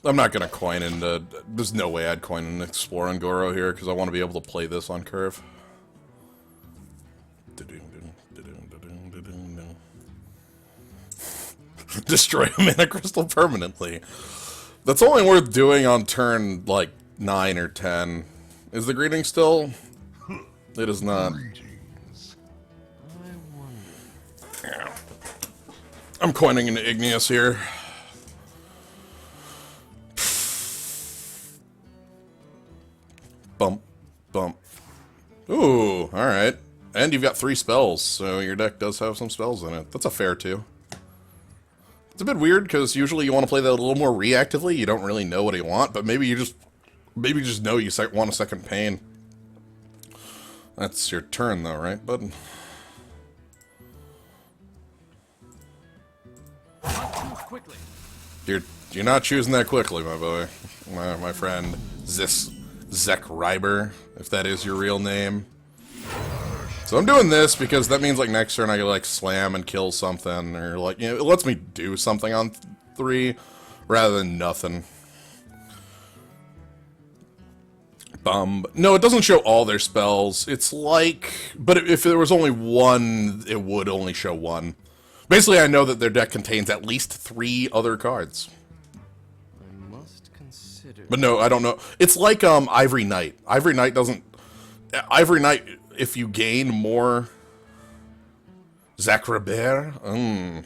I'm not gonna coin into... There's no way I'd coin an Explore Ungoro here, because I want to be able to play this on curve. Destroy a mana crystal permanently. That's only worth doing on turn, like, 9 or 10. Is the greeting still? It is not. Yeah. I'm coining into Igneous here. Bump. Bump. Ooh, alright. And you've got 3 spells, so your deck does have some spells in it. That's a fair 2. It's a bit weird, because usually you want to play that a little more reactively. You don't really know what you want, but maybe you just know you want a second pain. That's your turn, though, right, bud? Quickly. You're not choosing that quickly, my boy. My friend. Zek Ryber, if that is your real name. So I'm doing this because that means, like, next turn I can, like, slam and kill something, or, like, you know, it lets me do something on 3 rather than nothing. No, it doesn't show all their spells. It's like... But if there was only 1, it would only show 1. Basically, I know that their deck contains at least 3 other cards. I must consider. But no, I don't know. It's like Ivory Knight. Ivory Knight doesn't... Ivory Knight, if you gain more... Zachrabert?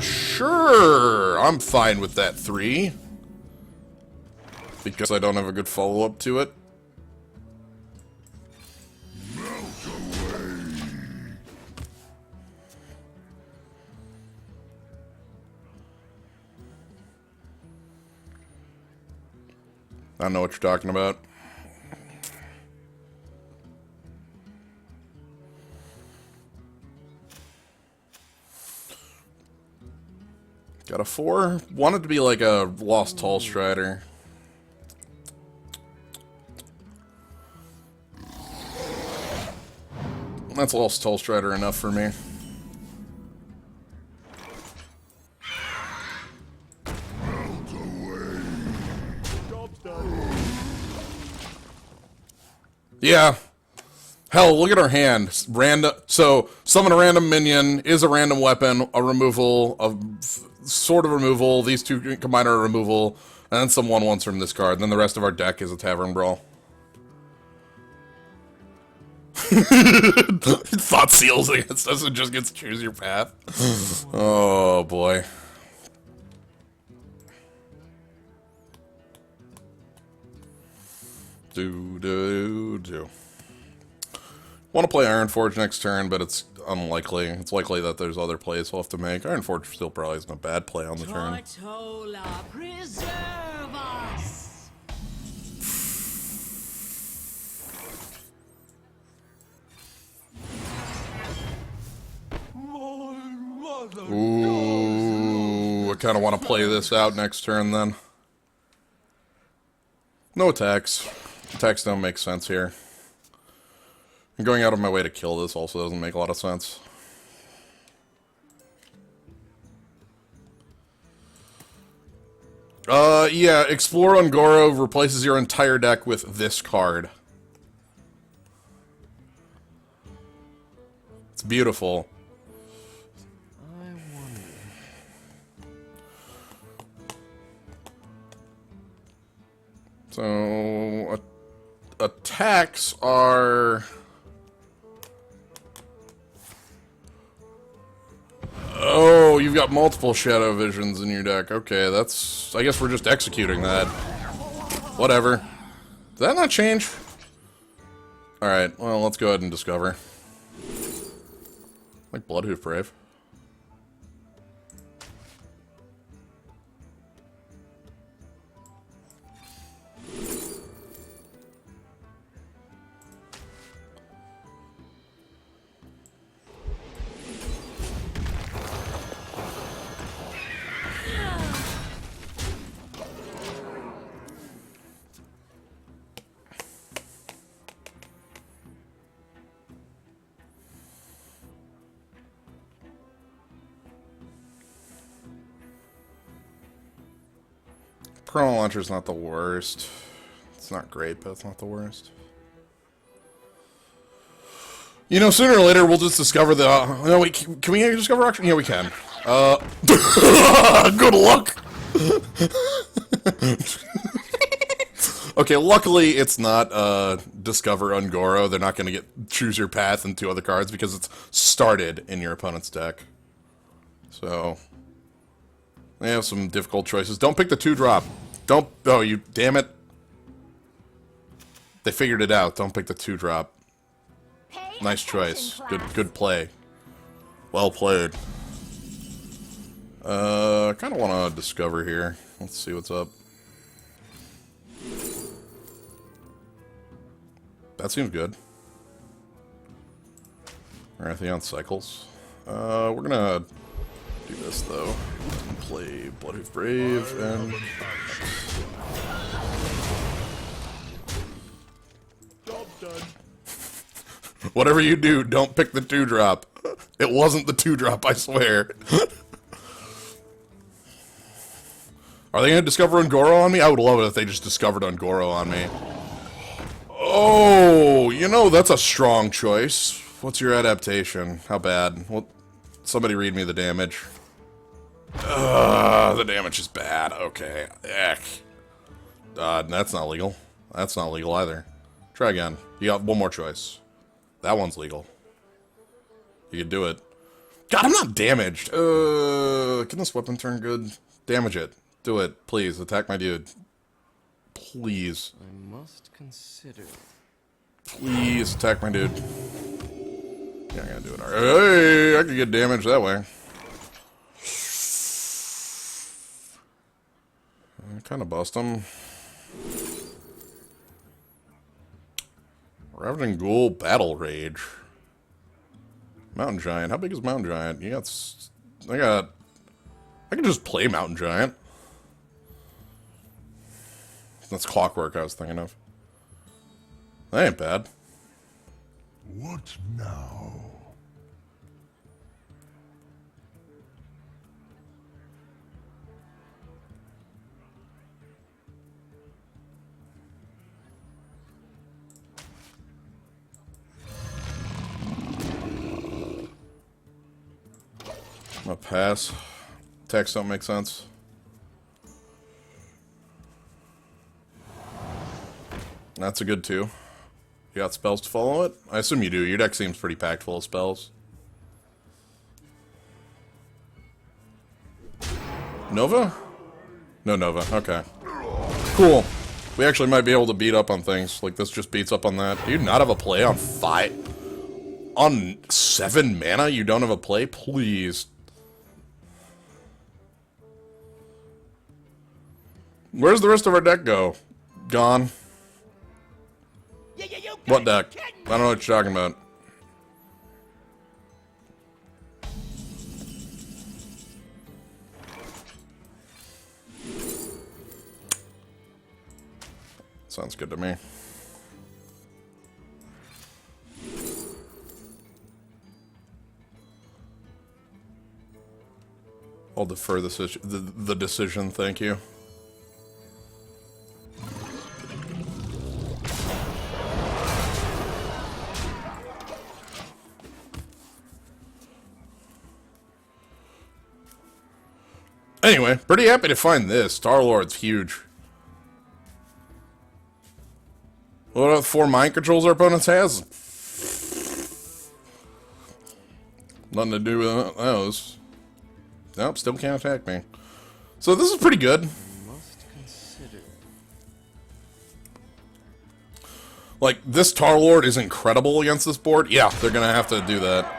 Sure. I'm fine with that 3. Because I don't have a good follow-up to it. I don't know what you're talking about. Got a 4. Wanted to be like a Lost Tall Strider. That's Lost Tall Strider enough for me. Yeah. Hell, look at our hand. Random. So, summon a random minion, is a random weapon, a removal, a sort of removal, these two combined are a removal, and then some 1/1s from this card. And then the rest of our deck is a Tavern Brawl. Thought seals against us and just gets choose your path. Oh boy. Want to play Ironforge next turn, but it's unlikely. It's likely that there's other plays we'll have to make. Ironforge still probably isn't a bad play on the turn. Tortola, preserve us! Ooh, I kind of want to play this out next turn then. No attacks. Attacks don't make sense here. And going out of my way to kill this also doesn't make a lot of sense. Yeah, Explore Ungoro replaces your entire deck with this card. It's beautiful. I wonder. So, attacks are... Oh, you've got multiple Shadow Visions in your deck. Okay, that's... I guess we're just executing that. Whatever. Did that not change? Alright, well, let's go ahead and discover. Like Bloodhoof Brave. Chrono Launcher's not the worst. It's not great, but it's not the worst. You know, sooner or later we'll just discover the... no, wait, can we discover auction? Yeah, we can. Good luck! Okay, luckily it's not Discover Ungoro. They're not going to get Choose Your Path and 2 other cards because it's started in your opponent's deck. So... they have some difficult choices. Don't pick the 2-drop. Don't... oh, you... damn it. They figured it out. Don't pick the 2-drop. Nice choice. Good play. Well played. I kind of want to discover here. Let's see what's up. That seems good. Marathon Cycles. We're gonna do this though. Play Bloodhoof Brave and... Job done. whatever you do, don't pick the 2-drop. It wasn't the 2-drop, I swear. Are they gonna discover Ungoro on me? I would love it if they just discovered Ungoro on me. Oh, you know, that's a strong choice. What's your adaptation? How bad? Well, somebody read me the damage. The damage is bad. Okay. Eck. That's not legal. That's not legal either. Try again. You got one more choice. That one's legal. You can do it. God, I'm not damaged. Can this weapon turn good? Damage it. Do it. Please. Attack my dude. Please. I must consider. Please attack my dude. Yeah, I'm gonna do it. All right. Hey, I could get damaged that way. Kind of bust him. Ravaging Ghoul, Battle Rage. Mountain Giant. How big is Mountain Giant? You got... I can just play Mountain Giant. That's Clockwork I was thinking of. That ain't bad. What now? I'm gonna pass. Text don't make sense. That's a good two. You got spells to follow it? I assume you do. Your deck seems pretty packed full of spells. Nova? No Nova. Okay. Cool. We actually might be able to beat up on things. Like, this just beats up on that. Do you not have a play on 5? On 7 mana, you don't have a play? Please. Where's the rest of our deck go? Gone. What deck? I don't know what you're talking about. Sounds good to me. I'll defer the decision, thank you. Anyway, pretty happy to find this. Star-Lord's huge. What are the 4 mind controls our opponents has? Nothing to do with those. Nope, still can't attack me. So this is pretty good. Must consider. Like, this Tar-Lord is incredible against this board. Yeah, they're gonna have to do that.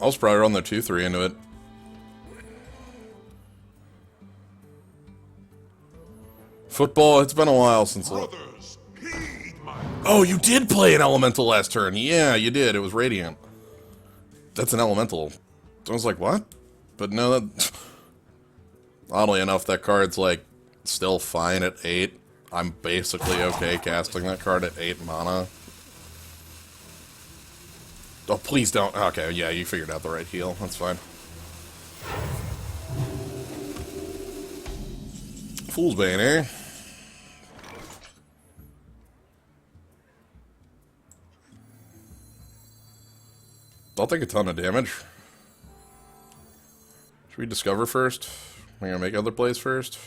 I'll just probably run the 2-3 into it. Football, it's been a while since... Brothers, heed my... Oh, you did play an elemental last turn. Yeah, you did. It was Radiant. That's an elemental. I was like, what? But no, that... Oddly enough, that card's, like, still fine at 8. I'm basically okay casting that card at 8 mana. Oh, please don't. Okay, yeah, you figured out the right heal. That's fine. Fool's Bane, eh? I'll take a ton of damage. Should we discover first? We're gonna make other plays first.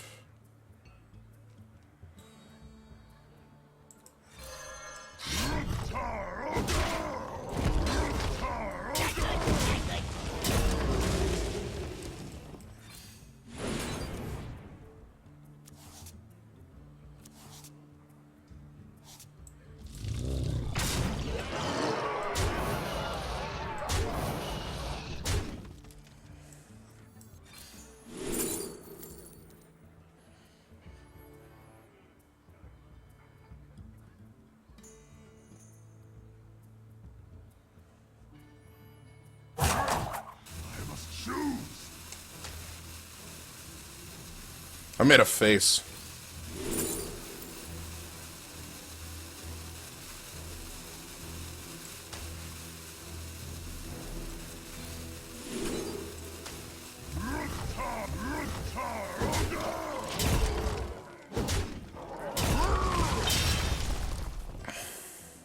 I made a face.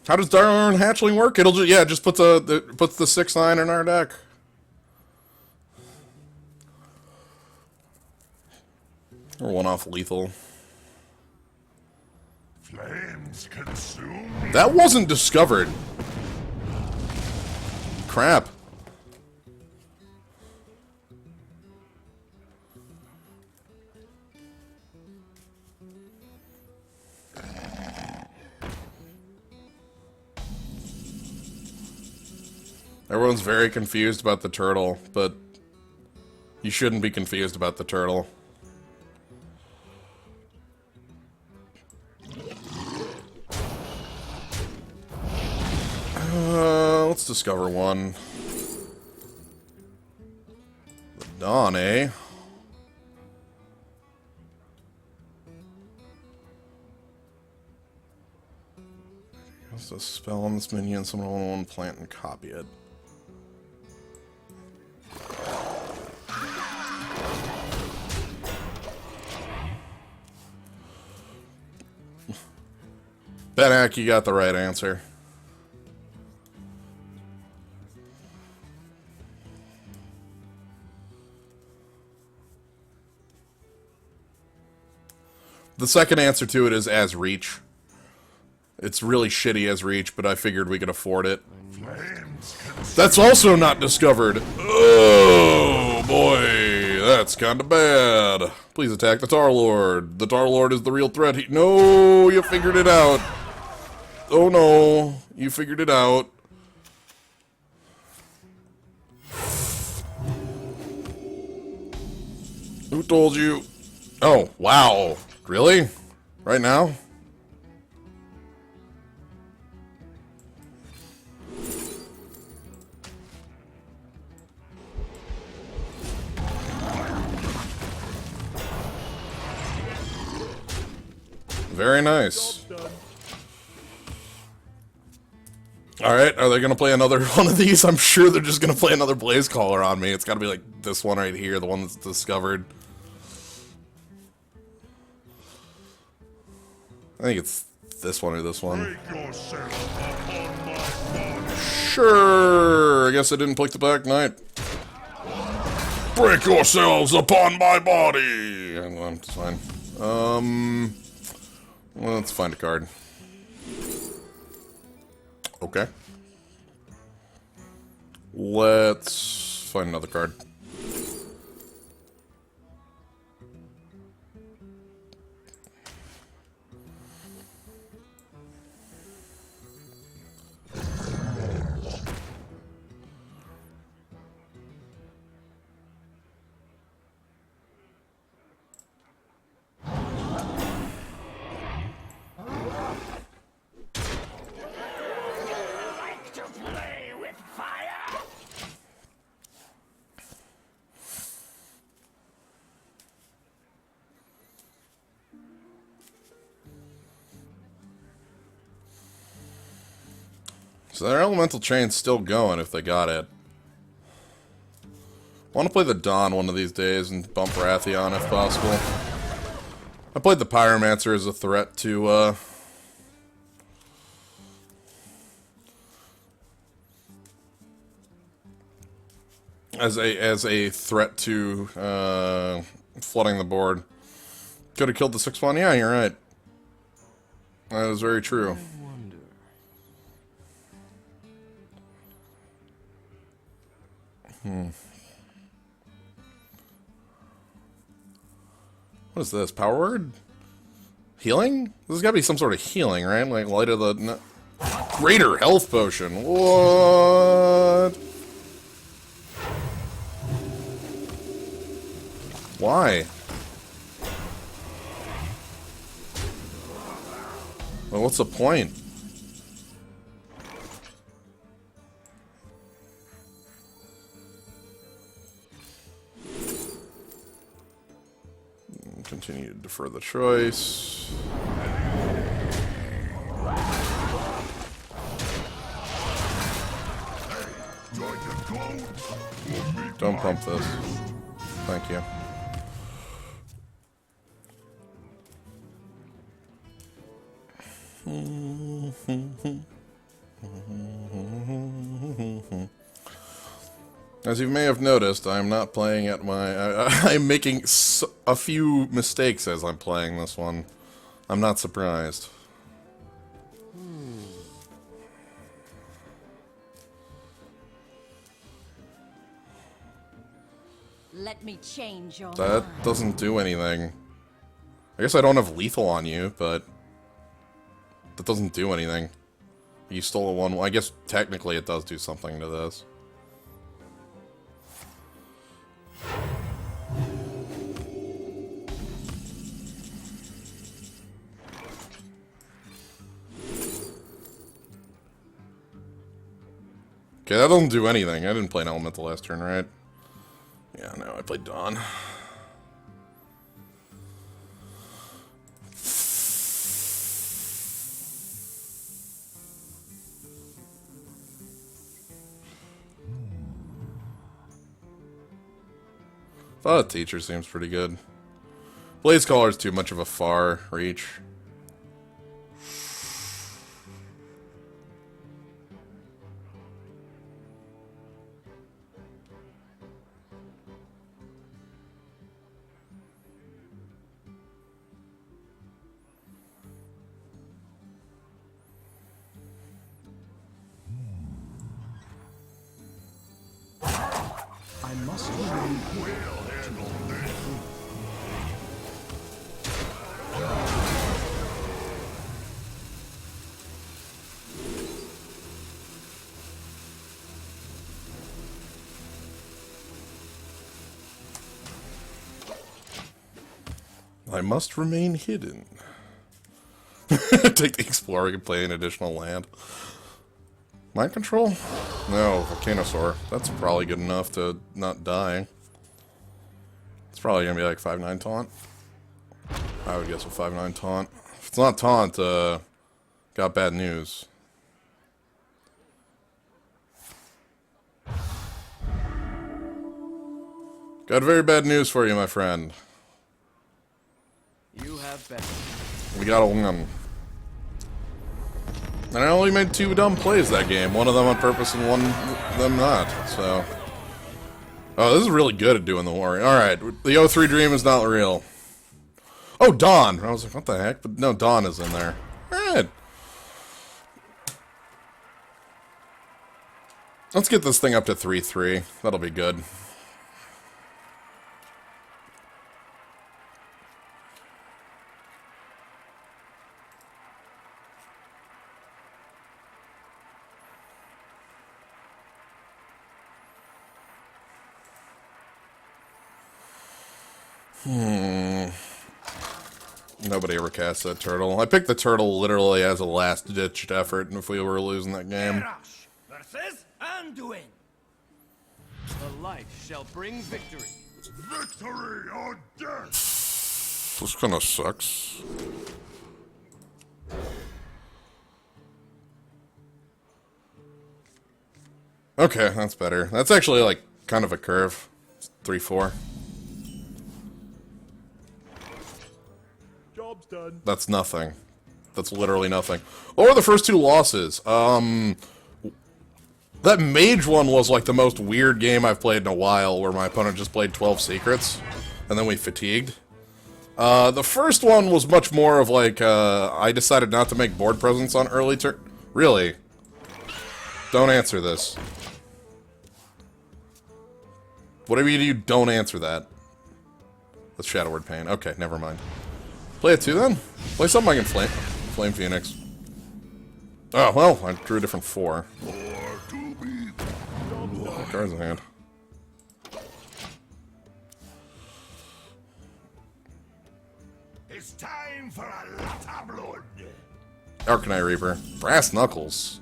How does Darn Hatchling work? It'll just, yeah, just puts the 6/9 in our deck. Or 1-off lethal. Flames consume. That wasn't discovered. Crap. Everyone's very confused about the turtle, but you shouldn't be confused about the turtle. let's discover one. The Dawn, eh? Cast a spell on this minion, summon one plant and copy it. Benak, you got the right answer. The second answer to it is as reach. It's really shitty as reach, but I figured we could afford it. That's also not discovered. Oh boy, that's kind of bad. Please attack the Tar Lord. The Tar Lord is the real threat. No, you figured it out. Oh no, you figured it out. Who told you? Oh, wow. Really? Right now? Very nice. Alright, are they gonna play another one of these? I'm sure they're just gonna play another Blaze Caller on me. It's gotta be like this one right here, the one that's discovered. I think it's this one or this one. Sure, I guess I didn't pick the Black Knight. Break yourselves upon my body! It's fine. Well, let's find a card. Okay. Let's find another card. So their elemental chain's still going if they got it. Want to play the Dawn one of these days and bump Wrathion if possible. I played the Pyromancer as a threat to, as a threat to, flooding the board. Could have killed the 6-1. Yeah, you're right. That is very true. What is this? Power word? Healing? This has got to be some sort of healing, right? Like light of the... No. Greater health potion. What? Why? Well, what's the point? Continue to defer the choice. Don't pump this. Thank you. As you may have noticed, I'm not playing at my... I'm making a few mistakes as I'm playing this one. I'm not surprised. Let me change your That mind. doesn't do anything. I guess I don't have lethal on you, but... that doesn't do anything. You stole a 1... I guess technically it does do something to this. Okay, that doesn't do anything. I didn't play an elemental last turn, right? Yeah, no, I played Dawn. Thought Teacher seems pretty good. Blaze Caller is too much of a far reach. I must I must remain hidden. Take the Explorer and play an additional land. Mind Control? No, Volcanosaur. That's probably good enough to not die. It's probably gonna be like 5/9 taunt. I would guess a 5/9 taunt. If it's not taunt, got bad news. Got very bad news for you, my friend. You have better. We got a win. And I only made 2 dumb plays that game. One of them on purpose and one of them not. So, oh, this is really good at doing the war. Alright, the O3 dream is not real. Oh, Dawn! I was like, what the heck? But no, Dawn is in there. Alright. Let's get this thing up to 3/3. That'll be good. Nobody ever cast that turtle. I picked the turtle literally as a last-ditched effort if we were losing that game. Rush versus Anduin. The light shall bring victory. Victory or death! This kind of sucks. Okay, that's better. That's actually, like, kind of a curve. It's 3/4. Job's done. That's nothing. That's literally nothing. Or the first 2 losses. That mage one was like the most weird game I've played in a while, where my opponent just played 12 secrets, and then we fatigued. The first one was much more of like, I decided not to make board presence on early turn. Really? Don't answer this. Whatever you do, don't answer that. That's Shadow Word Pain. Okay, never mind. Play it 2 then? Play something I can Flame Phoenix. Oh, well, I drew a different 4. Cards in hand. It's time for a lot of blood. Arcanine Reaper. Brass Knuckles.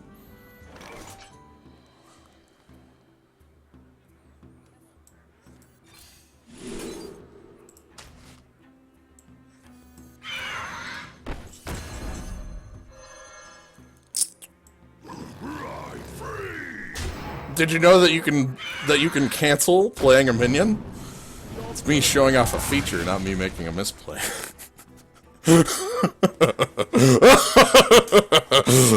Did you know that you can cancel playing a minion? It's me showing off a feature, not me making a misplay.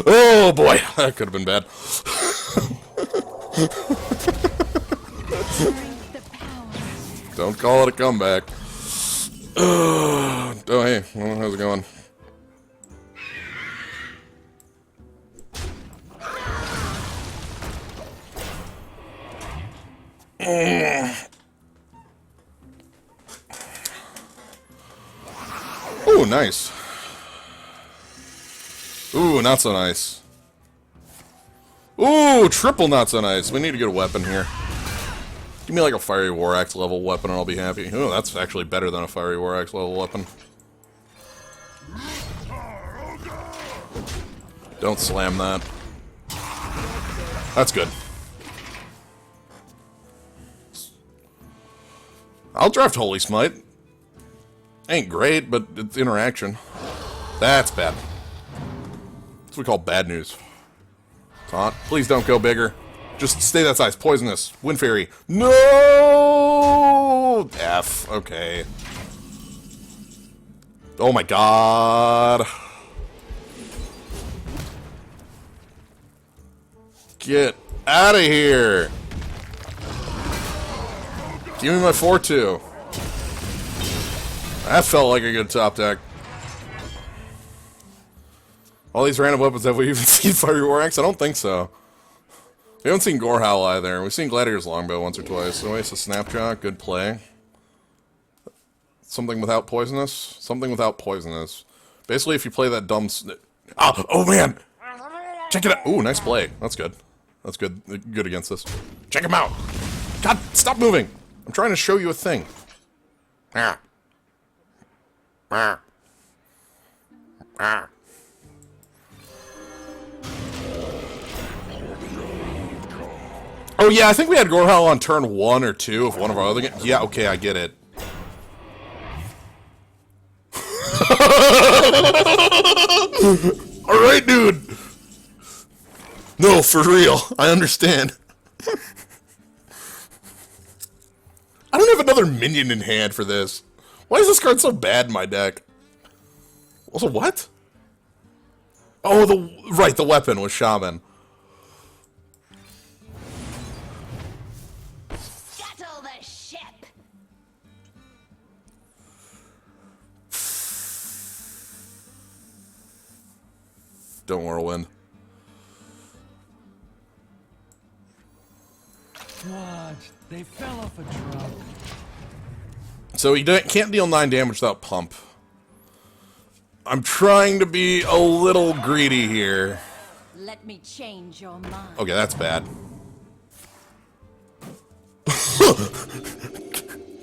Oh boy, that could have been bad. Don't call it a comeback. Oh hey, well, how's it going? Ooh, nice. Ooh, not so nice. Ooh, triple not so nice. We need to get a weapon here. Give me like a Fiery War Axe level weapon and I'll be happy. Ooh, that's actually better than a Fiery War Axe level weapon. Don't slam that. That's good. I'll draft Holy Smite. Ain't great, but it's interaction. That's bad. That's what we call bad news. Taunt. Please don't go bigger. Just stay that size. Poisonous. Wind Fairy. No! F. Okay. Oh my god. Get out of here. Give me my 4-2. That felt like a good top deck. All these random weapons, have we even seen Fiery War Axe? I don't think so. We haven't seen Gorehowl either. We've seen Gladiator's Longbow once or twice. So it's a Snapshot, good play. Something without poisonous? Something without poisonous. Basically, if you play that dumb... Oh, man! Check it out! Ooh, nice play. That's good. That's good. Good against this. Check him out! God, stop moving! I'm trying to show you a thing. Ah. Ah. Ah. Oh yeah, I think we had Gorehowl on turn 1 or 2 of one of our other games. Yeah, okay, I get it. Alright, dude! No, for real. I understand. I don't have another minion in hand for this. Why is this card so bad in my deck? Also, what? Oh, the weapon was Shaman. Scuttle the ship. Don't Whirlwind. What? They fell off a truck. So he can't deal 9 damage without Pump. I'm trying to be a little greedy here. Let me change your mind. Okay, that's bad.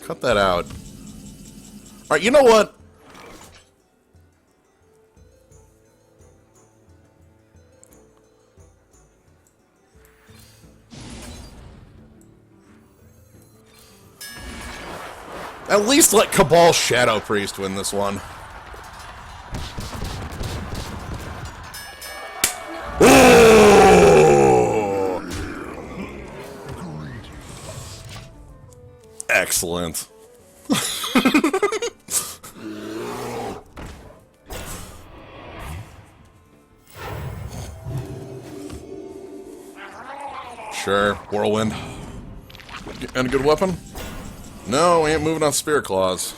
Cut that out. Alright, you know what? At least let Cabal Shadow Priest win this one. Ooh! Excellent. Sure, Whirlwind. And a good weapon? No, we ain't moving on Spirit Claws.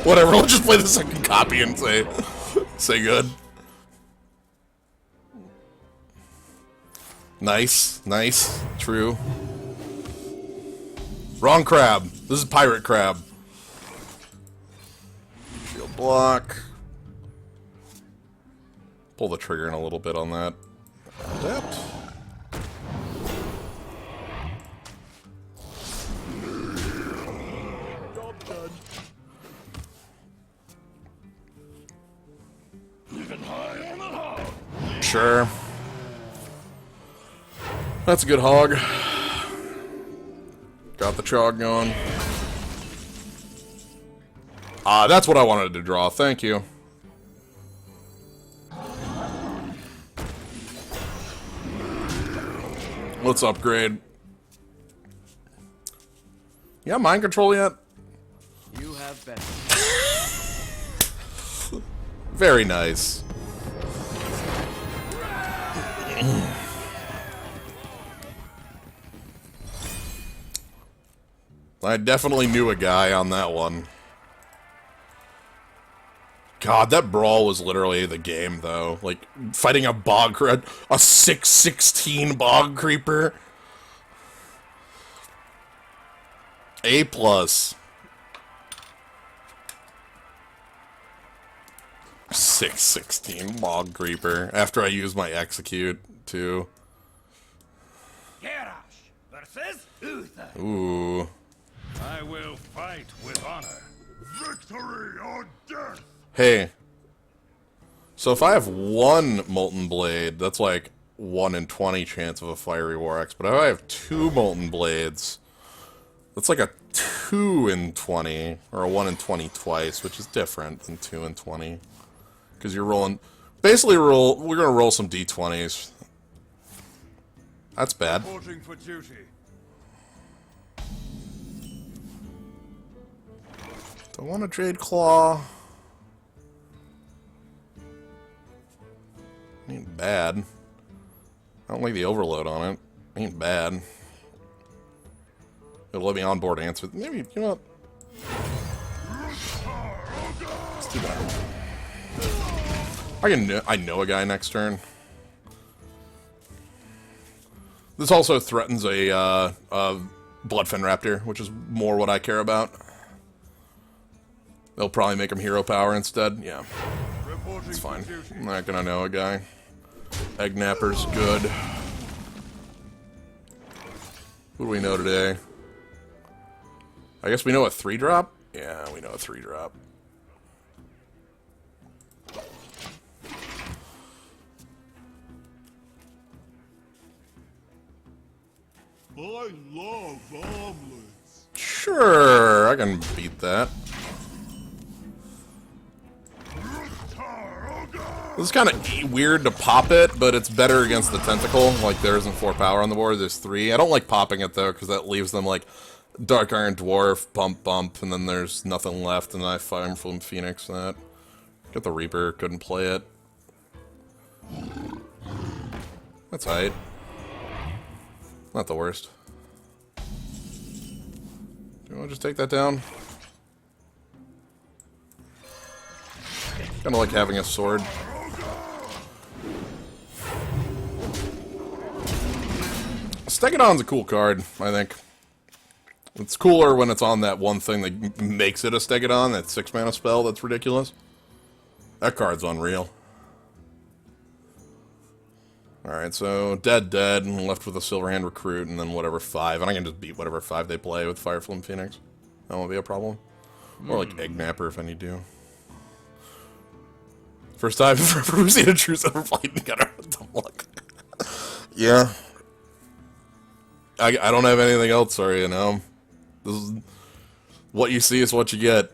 Whatever, let's just play the second copy and say good. Nice, nice, true. Wrong crab. This is Pirate Crab. Shield block. Pull the trigger in a little bit on that. Adapt. Sure. That's a good hog. Got the chog going. Ah, that's what I wanted to draw. Thank you. Let's upgrade. You got mind control yet? You have better. Very nice. I definitely knew a guy on that one. God, that brawl was literally the game, though. Like, fighting a 6/16 bog creeper. A+. 6/16 bog creeper. After I use my execute, too. Garrosh versus Uther. Ooh. I will fight with honor. Victory or death! Hey. So if I have one Molten Blade, that's like 1 in 20 chance of a Fiery War Axe, but if I have 2 Molten Blades, that's like a 2 in 20, or a 1 in 20 twice, which is different than 2 in 20. Because you're rolling... Basically, we're going to roll some d20s. That's bad. Reporting for duty. Don't want a Jade Claw. Ain't bad. I don't like the overload on it. Ain't bad. It'll let me onboard answer. Maybe, you know what? Let's do that. I know a guy next turn. This also threatens a Bloodfen Raptor, which is more what I care about. They'll probably make him hero power instead. Yeah, it's fine. I'm not gonna know a guy. Egg Napper's good. Who do we know today? I guess we know a 3-drop? Yeah, we know a 3-drop. I love omelets. Sure, I can beat that. This is kind of weird to pop it, but it's better against the Tentacle. Like, there isn't 4 power on the board, there's 3. I don't like popping it, though, because that leaves them, like, Dark Iron Dwarf, bump, and then there's nothing left, and I Fire from Phoenix that. Get the Reaper, couldn't play it. That's alright. Not the worst. Do you want to just take that down? Kinda like having a sword. Stegodon's a cool card, I think. It's cooler when it's on that one thing that makes it a Stegodon, that 6-mana spell that's ridiculous. That card's unreal. Alright, so dead, and left with a Silverhand Recruit, and then whatever 5. And I can just beat whatever 5 they play with Fireflame Phoenix. That won't be a problem. Or like Egg Napper if I need to. First time we've seen a true Silver Fight and got our dumb luck. Yeah. I don't have anything else, sorry, you know. This is, what you see is what you get.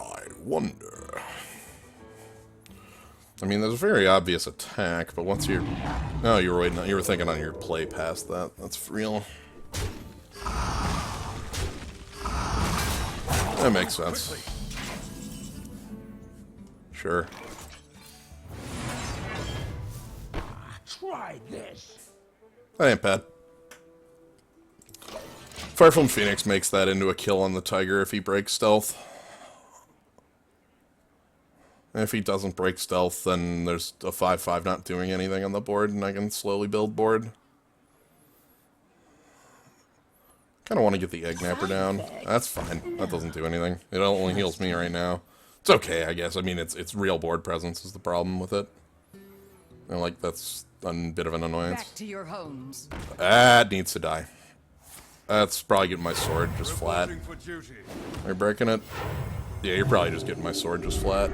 I wonder. I mean, there's a very obvious attack, but once you're... No, you were waiting. You were thinking on your play past that. That's real. That makes sense. Sure. Try this. That ain't bad. Fireflame Phoenix makes that into a kill on the Tiger if he breaks stealth. And if he doesn't break stealth, then there's a 5/5 not doing anything on the board, and I can slowly build board. Kinda want to get the Egg Napper down. That's fine. That doesn't do anything. It only heals me right now. It's okay, I guess. I mean, it's real board presence is the problem with it. And, like, that's a bit of an annoyance. Back to your homes. That needs to die. That's probably getting my sword just flat. Reporting for duty. Are you breaking it? Yeah, you're probably just getting my sword just flat.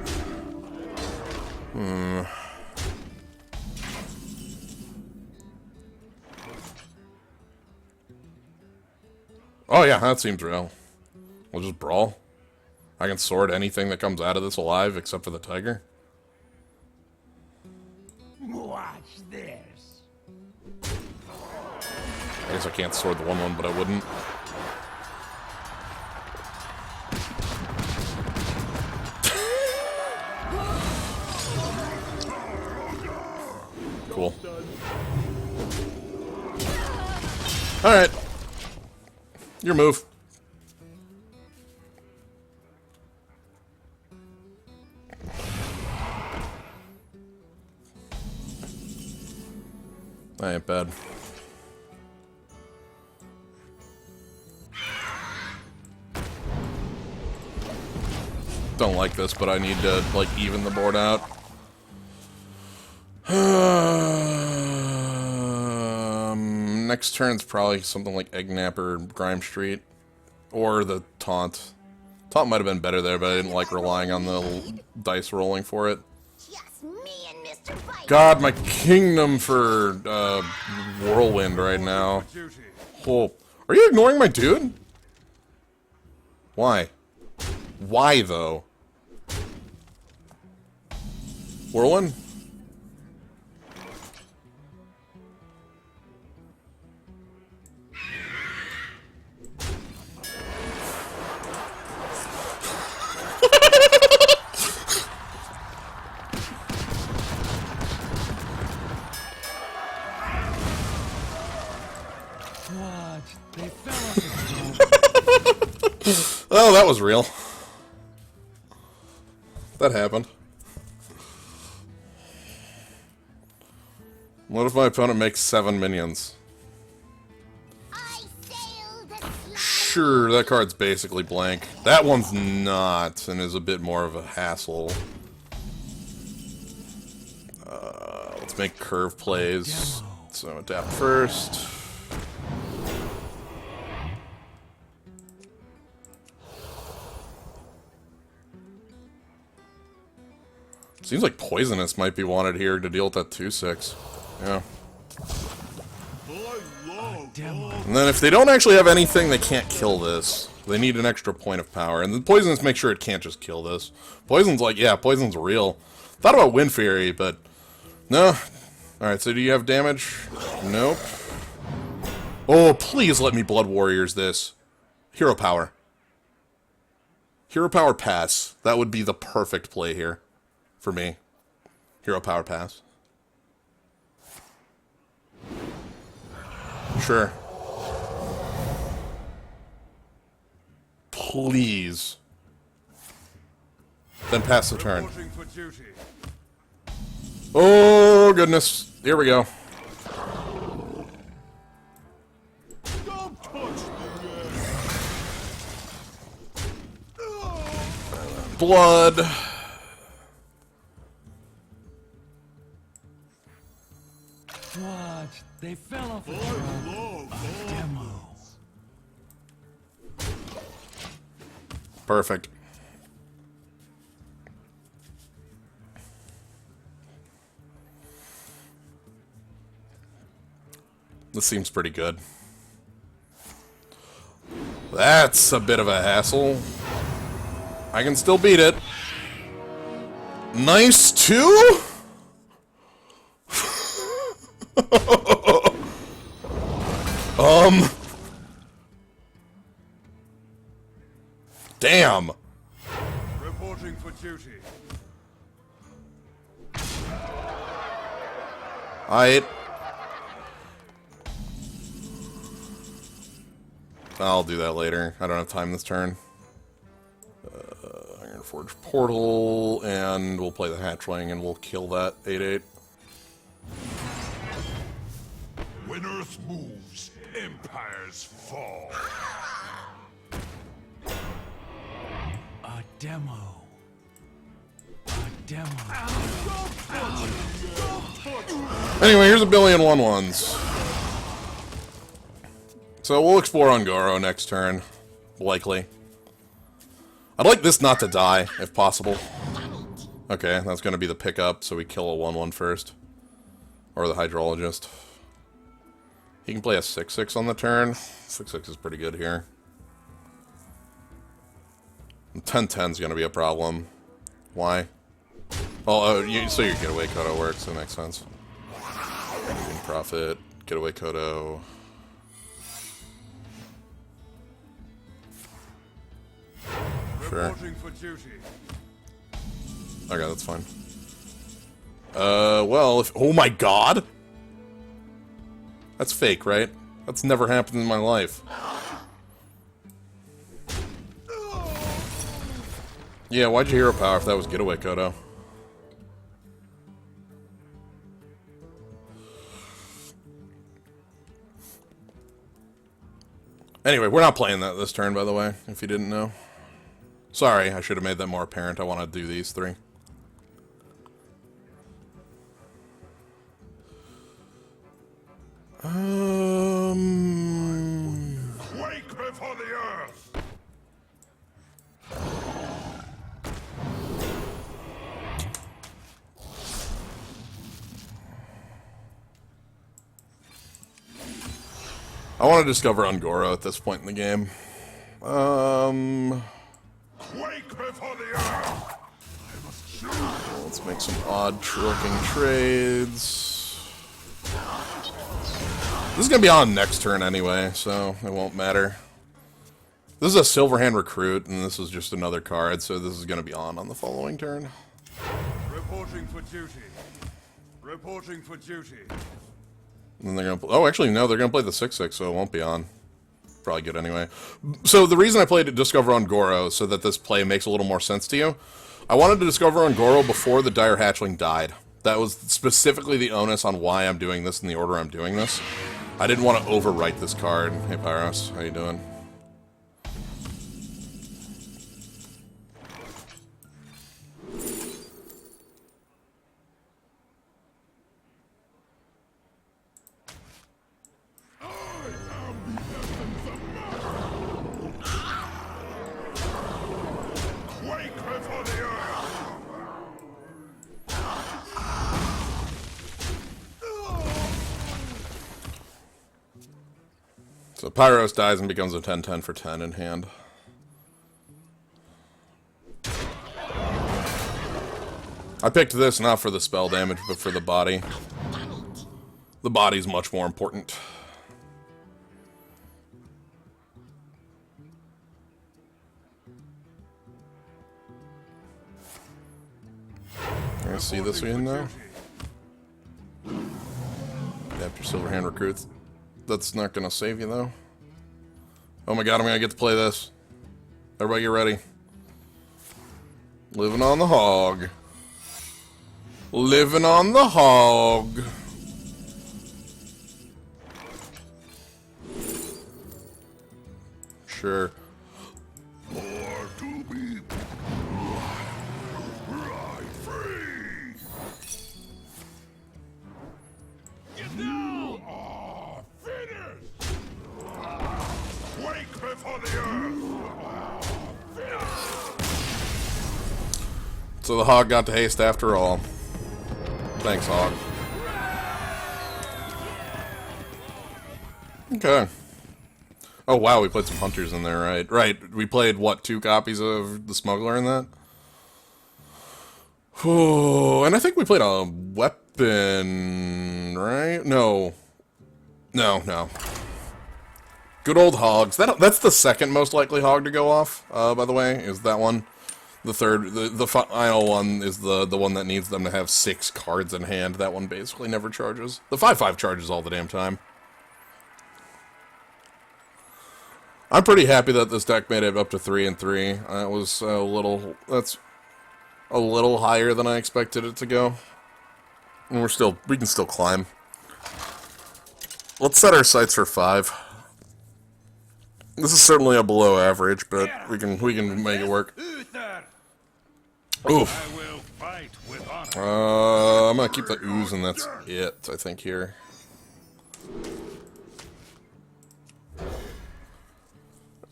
Oh yeah, that seems real. We'll just brawl. I can sword anything that comes out of this alive except for the Tiger. Watch this. I guess I can't sword the 1/1, but I wouldn't. Cool. Alright. Your move. That ain't bad. Don't like this, but I need to, like, even the board out. Next turn's probably something like Egg Napper, Grime Street, or the Taunt Thought might have been better there, but I didn't like relying on the dice rolling for it. Just me and Mr. Bite. God, my kingdom for Whirlwind right now. Duty. Oh, are you ignoring my dude? Why? Why though? Whirlwind? What? They fell off the Oh, that was real. That happened. What if my opponent makes 7 minions? I sail the slide. Sure, that card's basically blank. That one's not, and is a bit more of a hassle. Let's make curve plays. So adapt first. Seems like Poisonous might be wanted here to deal with that 2/6. Yeah. And then if they don't actually have anything, they can't kill this. They need an extra point of power. And then Poisonous makes sure it can't just kill this. Poison's like, yeah, Poison's real. Thought about Wind Fury, but no. Alright, so do you have damage? Nope. Oh, please let me Blood Warriors this. Hero Power. Hero Power pass. That would be the perfect play here. For me. Hero Power pass. Sure. Please. Then pass the turn. Reporting for duty. Oh, goodness. Here we go. Don't touch Blood. What? They fell off a demo. Perfect. This seems pretty good. That's a bit of a hassle. I can still beat it. Nice too? Damn. Reporting for duty. I'll do that later. I don't have time this turn. Iron Forge Portal, and we'll play the Hatchling, and we'll kill that 8/8. When Earth moves, empires fall. A demo. A demo. Anyway, here's a billion 1/1s. So we'll explore Ungoro next turn, likely. I'd like this not to die, if possible. Okay, that's going to be the pickup, so we kill a 1/1 first. Or the Hydrologist. He can play a 6/6 on the turn. 6/6 is pretty good here. 10/10 is going to be a problem. Why? Oh, so your Getaway Kodo works, that makes sense. Moving Profit, Getaway Kodo. Sure. Reporting for duty. Okay, that's fine. Well, if... Oh my god! That's fake, right? That's never happened in my life. Yeah, why'd you hero power if that was Getaway Kodo? Anyway, we're not playing that this turn, by the way, if you didn't know. Sorry, I should have made that more apparent. I want to do these three. Quake before the earth. I want to discover Ungoro at this point in the game. Quake before the earth! I must choose. Let's make some odd-looking trades. This is going to be on next turn anyway, so it won't matter. This is a Silverhand Recruit, and this is just another card, so this is going to be on the following turn. Reporting for duty. Reporting for duty. And then they're going to... Oh, actually, no, they're going to play the 6/6, so it won't be on. Probably good anyway. So the reason I played Discover Ungoro is so that this play makes a little more sense to you. I wanted to discover Ungoro before the Dire Hatchling died. That was specifically the onus on why I'm doing this in the order I'm doing this. I didn't want to overwrite this card. Hey, Pyros, how you doing? Quake before the earth! So Pyros dies and becomes a 10/10 for 10 in hand. I picked this not for the spell damage, but for the body. The body's much more important. Can I see this in now? After Silverhand Recruits. That's not gonna save you though. Oh my god, I'm gonna get to play this. Everybody get ready. Living on the hog. Living on the hog. Sure. More to be right free! Get down! Finish! Quake before the earth! So the hog got to haste after all. Thanks, hog. Okay. Oh wow, we played some hunters in there, right? Right, we played, what, 2 copies of the smuggler in that? Oh, and I think we played a weapon, right? No. No. Good old hogs. That's the second most likely hog to go off, by the way, is that one. The third, the final one is the one that needs them to have 6 cards in hand. That one basically never charges. The 5/5 charges all the damn time. I'm pretty happy that this deck made it up to 3 and 3. That was that's a little higher than I expected it to go. And we can still climb. Let's set our sights for 5. This is certainly a below average, but we can make it work. Oof. I will fight with honor. I'm gonna keep the ooze and that's it, I think, here.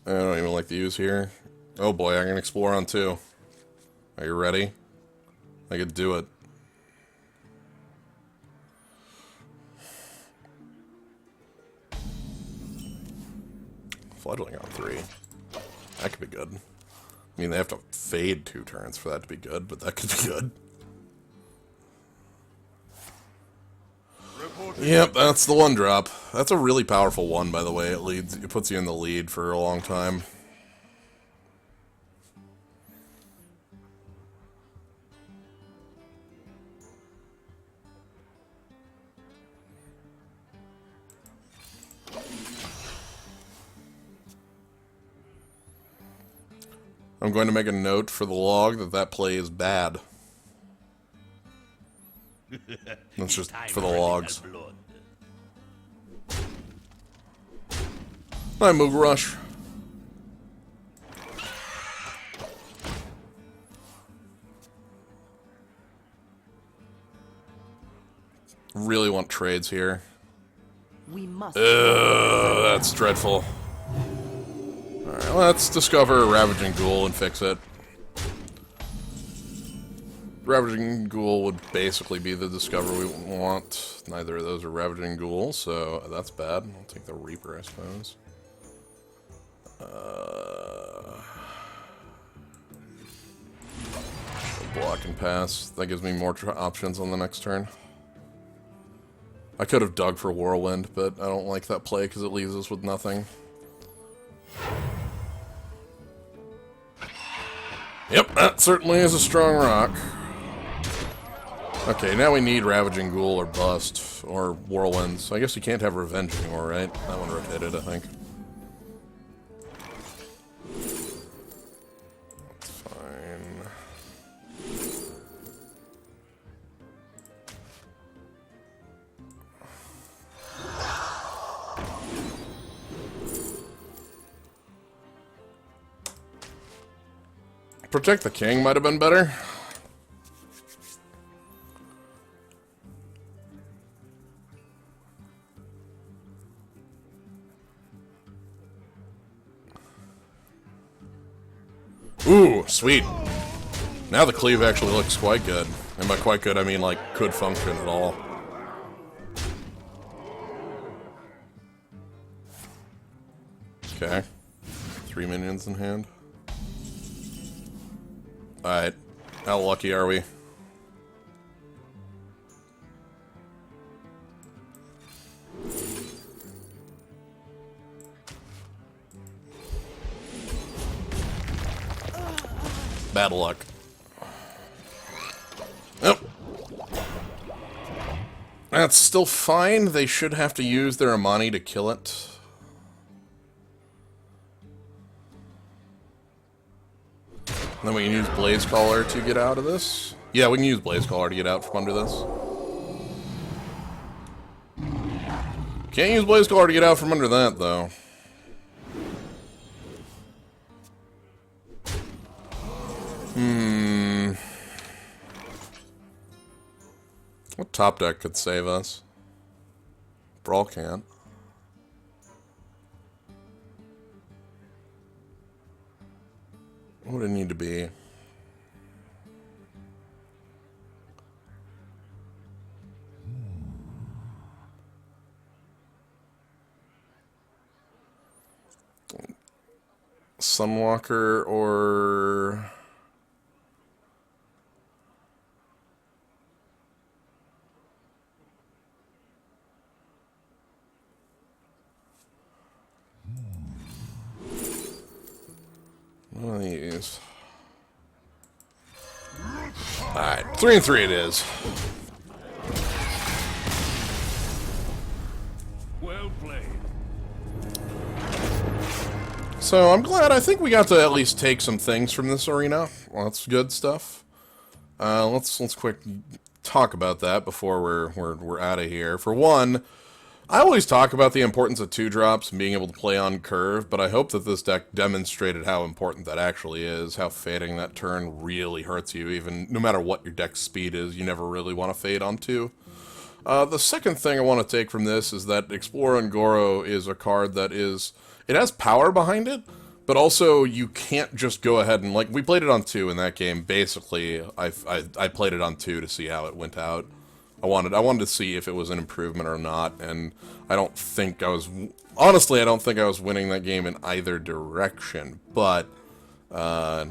I don't even like the ooze here. Oh boy, I can explore on 2. Are you ready? I could do it. Fledgling on 3. That could be good. I mean, they have to fade 2 turns for that to be good, but that could be good. Yep, that's the 1-drop. That's a really powerful one, by the way. It puts you in the lead for a long time. I'm going to make a note for the log that play is bad. That's just for the logs. Hi, Moog Rush. Really want trades here. We must. That's dreadful. Alright, let's discover a Ravaging Ghoul and fix it. Ravaging Ghoul would basically be the Discover we want. Neither of those are Ravaging Ghoul, so that's bad. I'll take the Reaper, I suppose. Block and pass. That gives me more options on the next turn. I could have dug for Whirlwind, but I don't like that play because it leaves us with nothing. Yep, that certainly is a strong rock. Okay, now we need Ravaging Ghoul or Bust, or Whirlwinds. I guess you can't have Revenge anymore, right? That one rotated, I think. That's fine. Protect the King might have been better. Ooh, sweet. Now the cleave actually looks quite good. And by quite good, I mean, like, could function at all. Okay. 3 minions in hand. Alright. How lucky are we? Bad luck. Oh. That's still fine. They should have to use their Amani to kill it. Then we can use Blaze Caller to get out of this. Yeah, we can use Blaze Caller to get out from under this. Can't use Blaze Caller to get out from under that, though. What top deck could save us? Brawl can't. What would it need to be? Sunwalker or... one of these. Alright, 3 and 3 it is. Well played. So I'm glad. I think we got to at least take some things from this arena. Well, that's good stuff. Let's quick talk about that before we're out of here. For one, I always talk about the importance of 2-drops and being able to play on curve, but I hope that this deck demonstrated how important that actually is, how fading that turn really hurts you, even no matter what your deck's speed is, you never really want to fade on 2. The second thing I want to take from this is that Discover Ungoro is a card that is... it has power behind it, but also you can't just go ahead and... like, we played it on 2 in that game, basically. I played it on 2 to see how it went out. I wanted to see if it was an improvement or not, and I don't think I was... honestly, I don't think I was winning that game in either direction, but I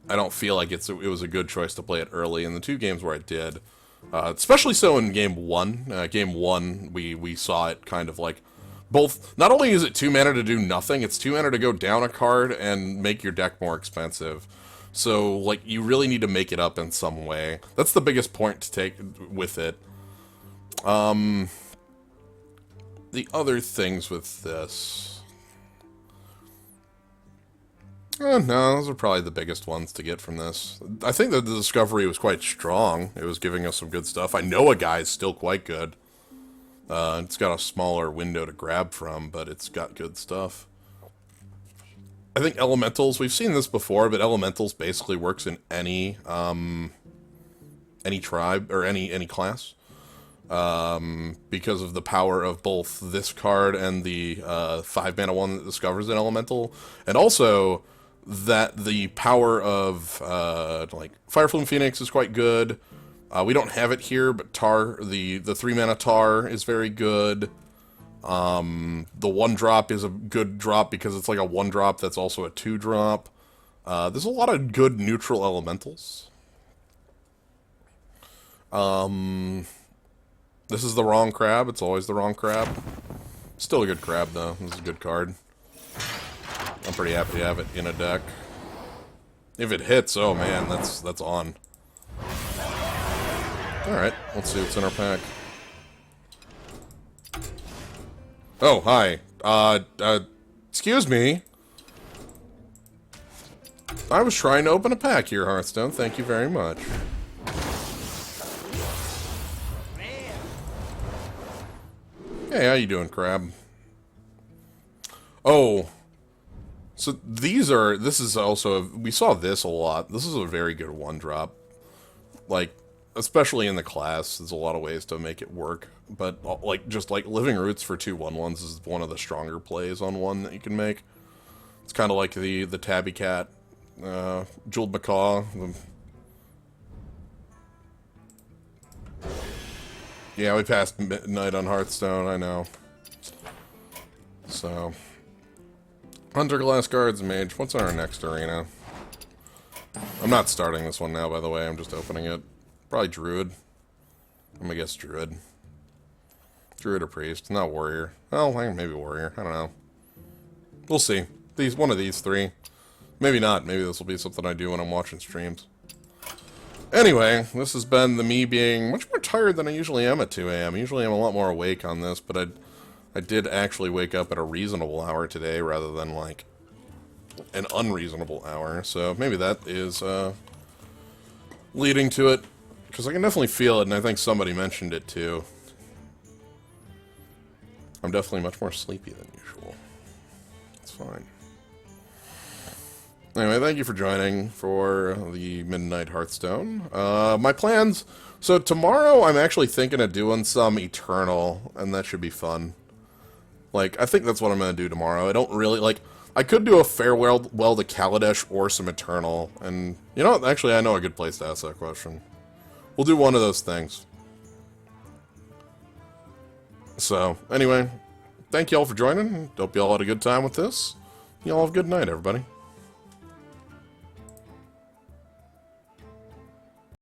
don't feel like it was a good choice to play it early in the 2 games where I did. Especially so in Game 1. Game 1, we saw it kind of like... both... not only is it 2 mana to do nothing, it's 2 mana to go down a card and make your deck more expensive. So, like, you really need to make it up in some way. That's the biggest point to take with it. The other things with this... no, those are probably the biggest ones to get from this. I think that the Discovery was quite strong. It was giving us some good stuff. I know a guy's still quite good. It's got a smaller window to grab from, but it's got good stuff. I think Elementals, we've seen this before, but Elementals basically works in any tribe, or any class. Because of the power of both this card and the 5-mana one that discovers an Elemental. And also, that the power of like Fire Flume Phoenix is quite good. We don't have it here, but Tar, the 3-mana Tar is very good. The 1-drop is a good drop because it's like a 1-drop that's also a 2-drop. There's a lot of good neutral elementals. This is the wrong crab. It's always the wrong crab. Still a good crab, though. This is a good card. I'm pretty happy to have it in a deck. If it hits, oh man, that's on. Alright, let's see what's in our pack. Oh, hi. Excuse me. I was trying to open a pack here, Hearthstone. Thank you very much. Hey, how you doing, Crab? Oh. So this is also, we saw this a lot. This is a very good 1-drop. Like, especially in the class, there's a lot of ways to make it work. But, like, just like Living Roots for 2 1/1s is one of the stronger plays on one that you can make. It's kind of like the Tabby Cat, Jeweled Macaw. Yeah, we passed midnight on Hearthstone, I know. So, Hunter, Glass Guards, Mage. What's our next arena? I'm not starting this one now, by the way. I'm just opening it. Probably Druid. I'm gonna guess Druid. Druid or Priest. Not Warrior. Well, maybe Warrior. I don't know. We'll see. One of these 3. Maybe not. Maybe this will be something I do when I'm watching streams. Anyway, this has been the me being much more tired than I usually am at 2 a.m. Usually I'm a lot more awake on this, but I did actually wake up at a reasonable hour today rather than, like, an unreasonable hour. So maybe that is leading to it, because I can definitely feel it, and I think somebody mentioned it too. I'm definitely much more sleepy than usual. It's fine. Anyway, thank you for joining for the Midnight Hearthstone. My plans... So tomorrow I'm actually thinking of doing some Eternal, and that should be fun. Like, I think that's what I'm going to do tomorrow. I don't really... Like, I could do a Farewell to Kaladesh or some Eternal, and... You know what? Actually, I know a good place to ask that question. We'll do one of those things. So, anyway, thank you all for joining. Hope you all had a good time with this. You all have a good night, everybody.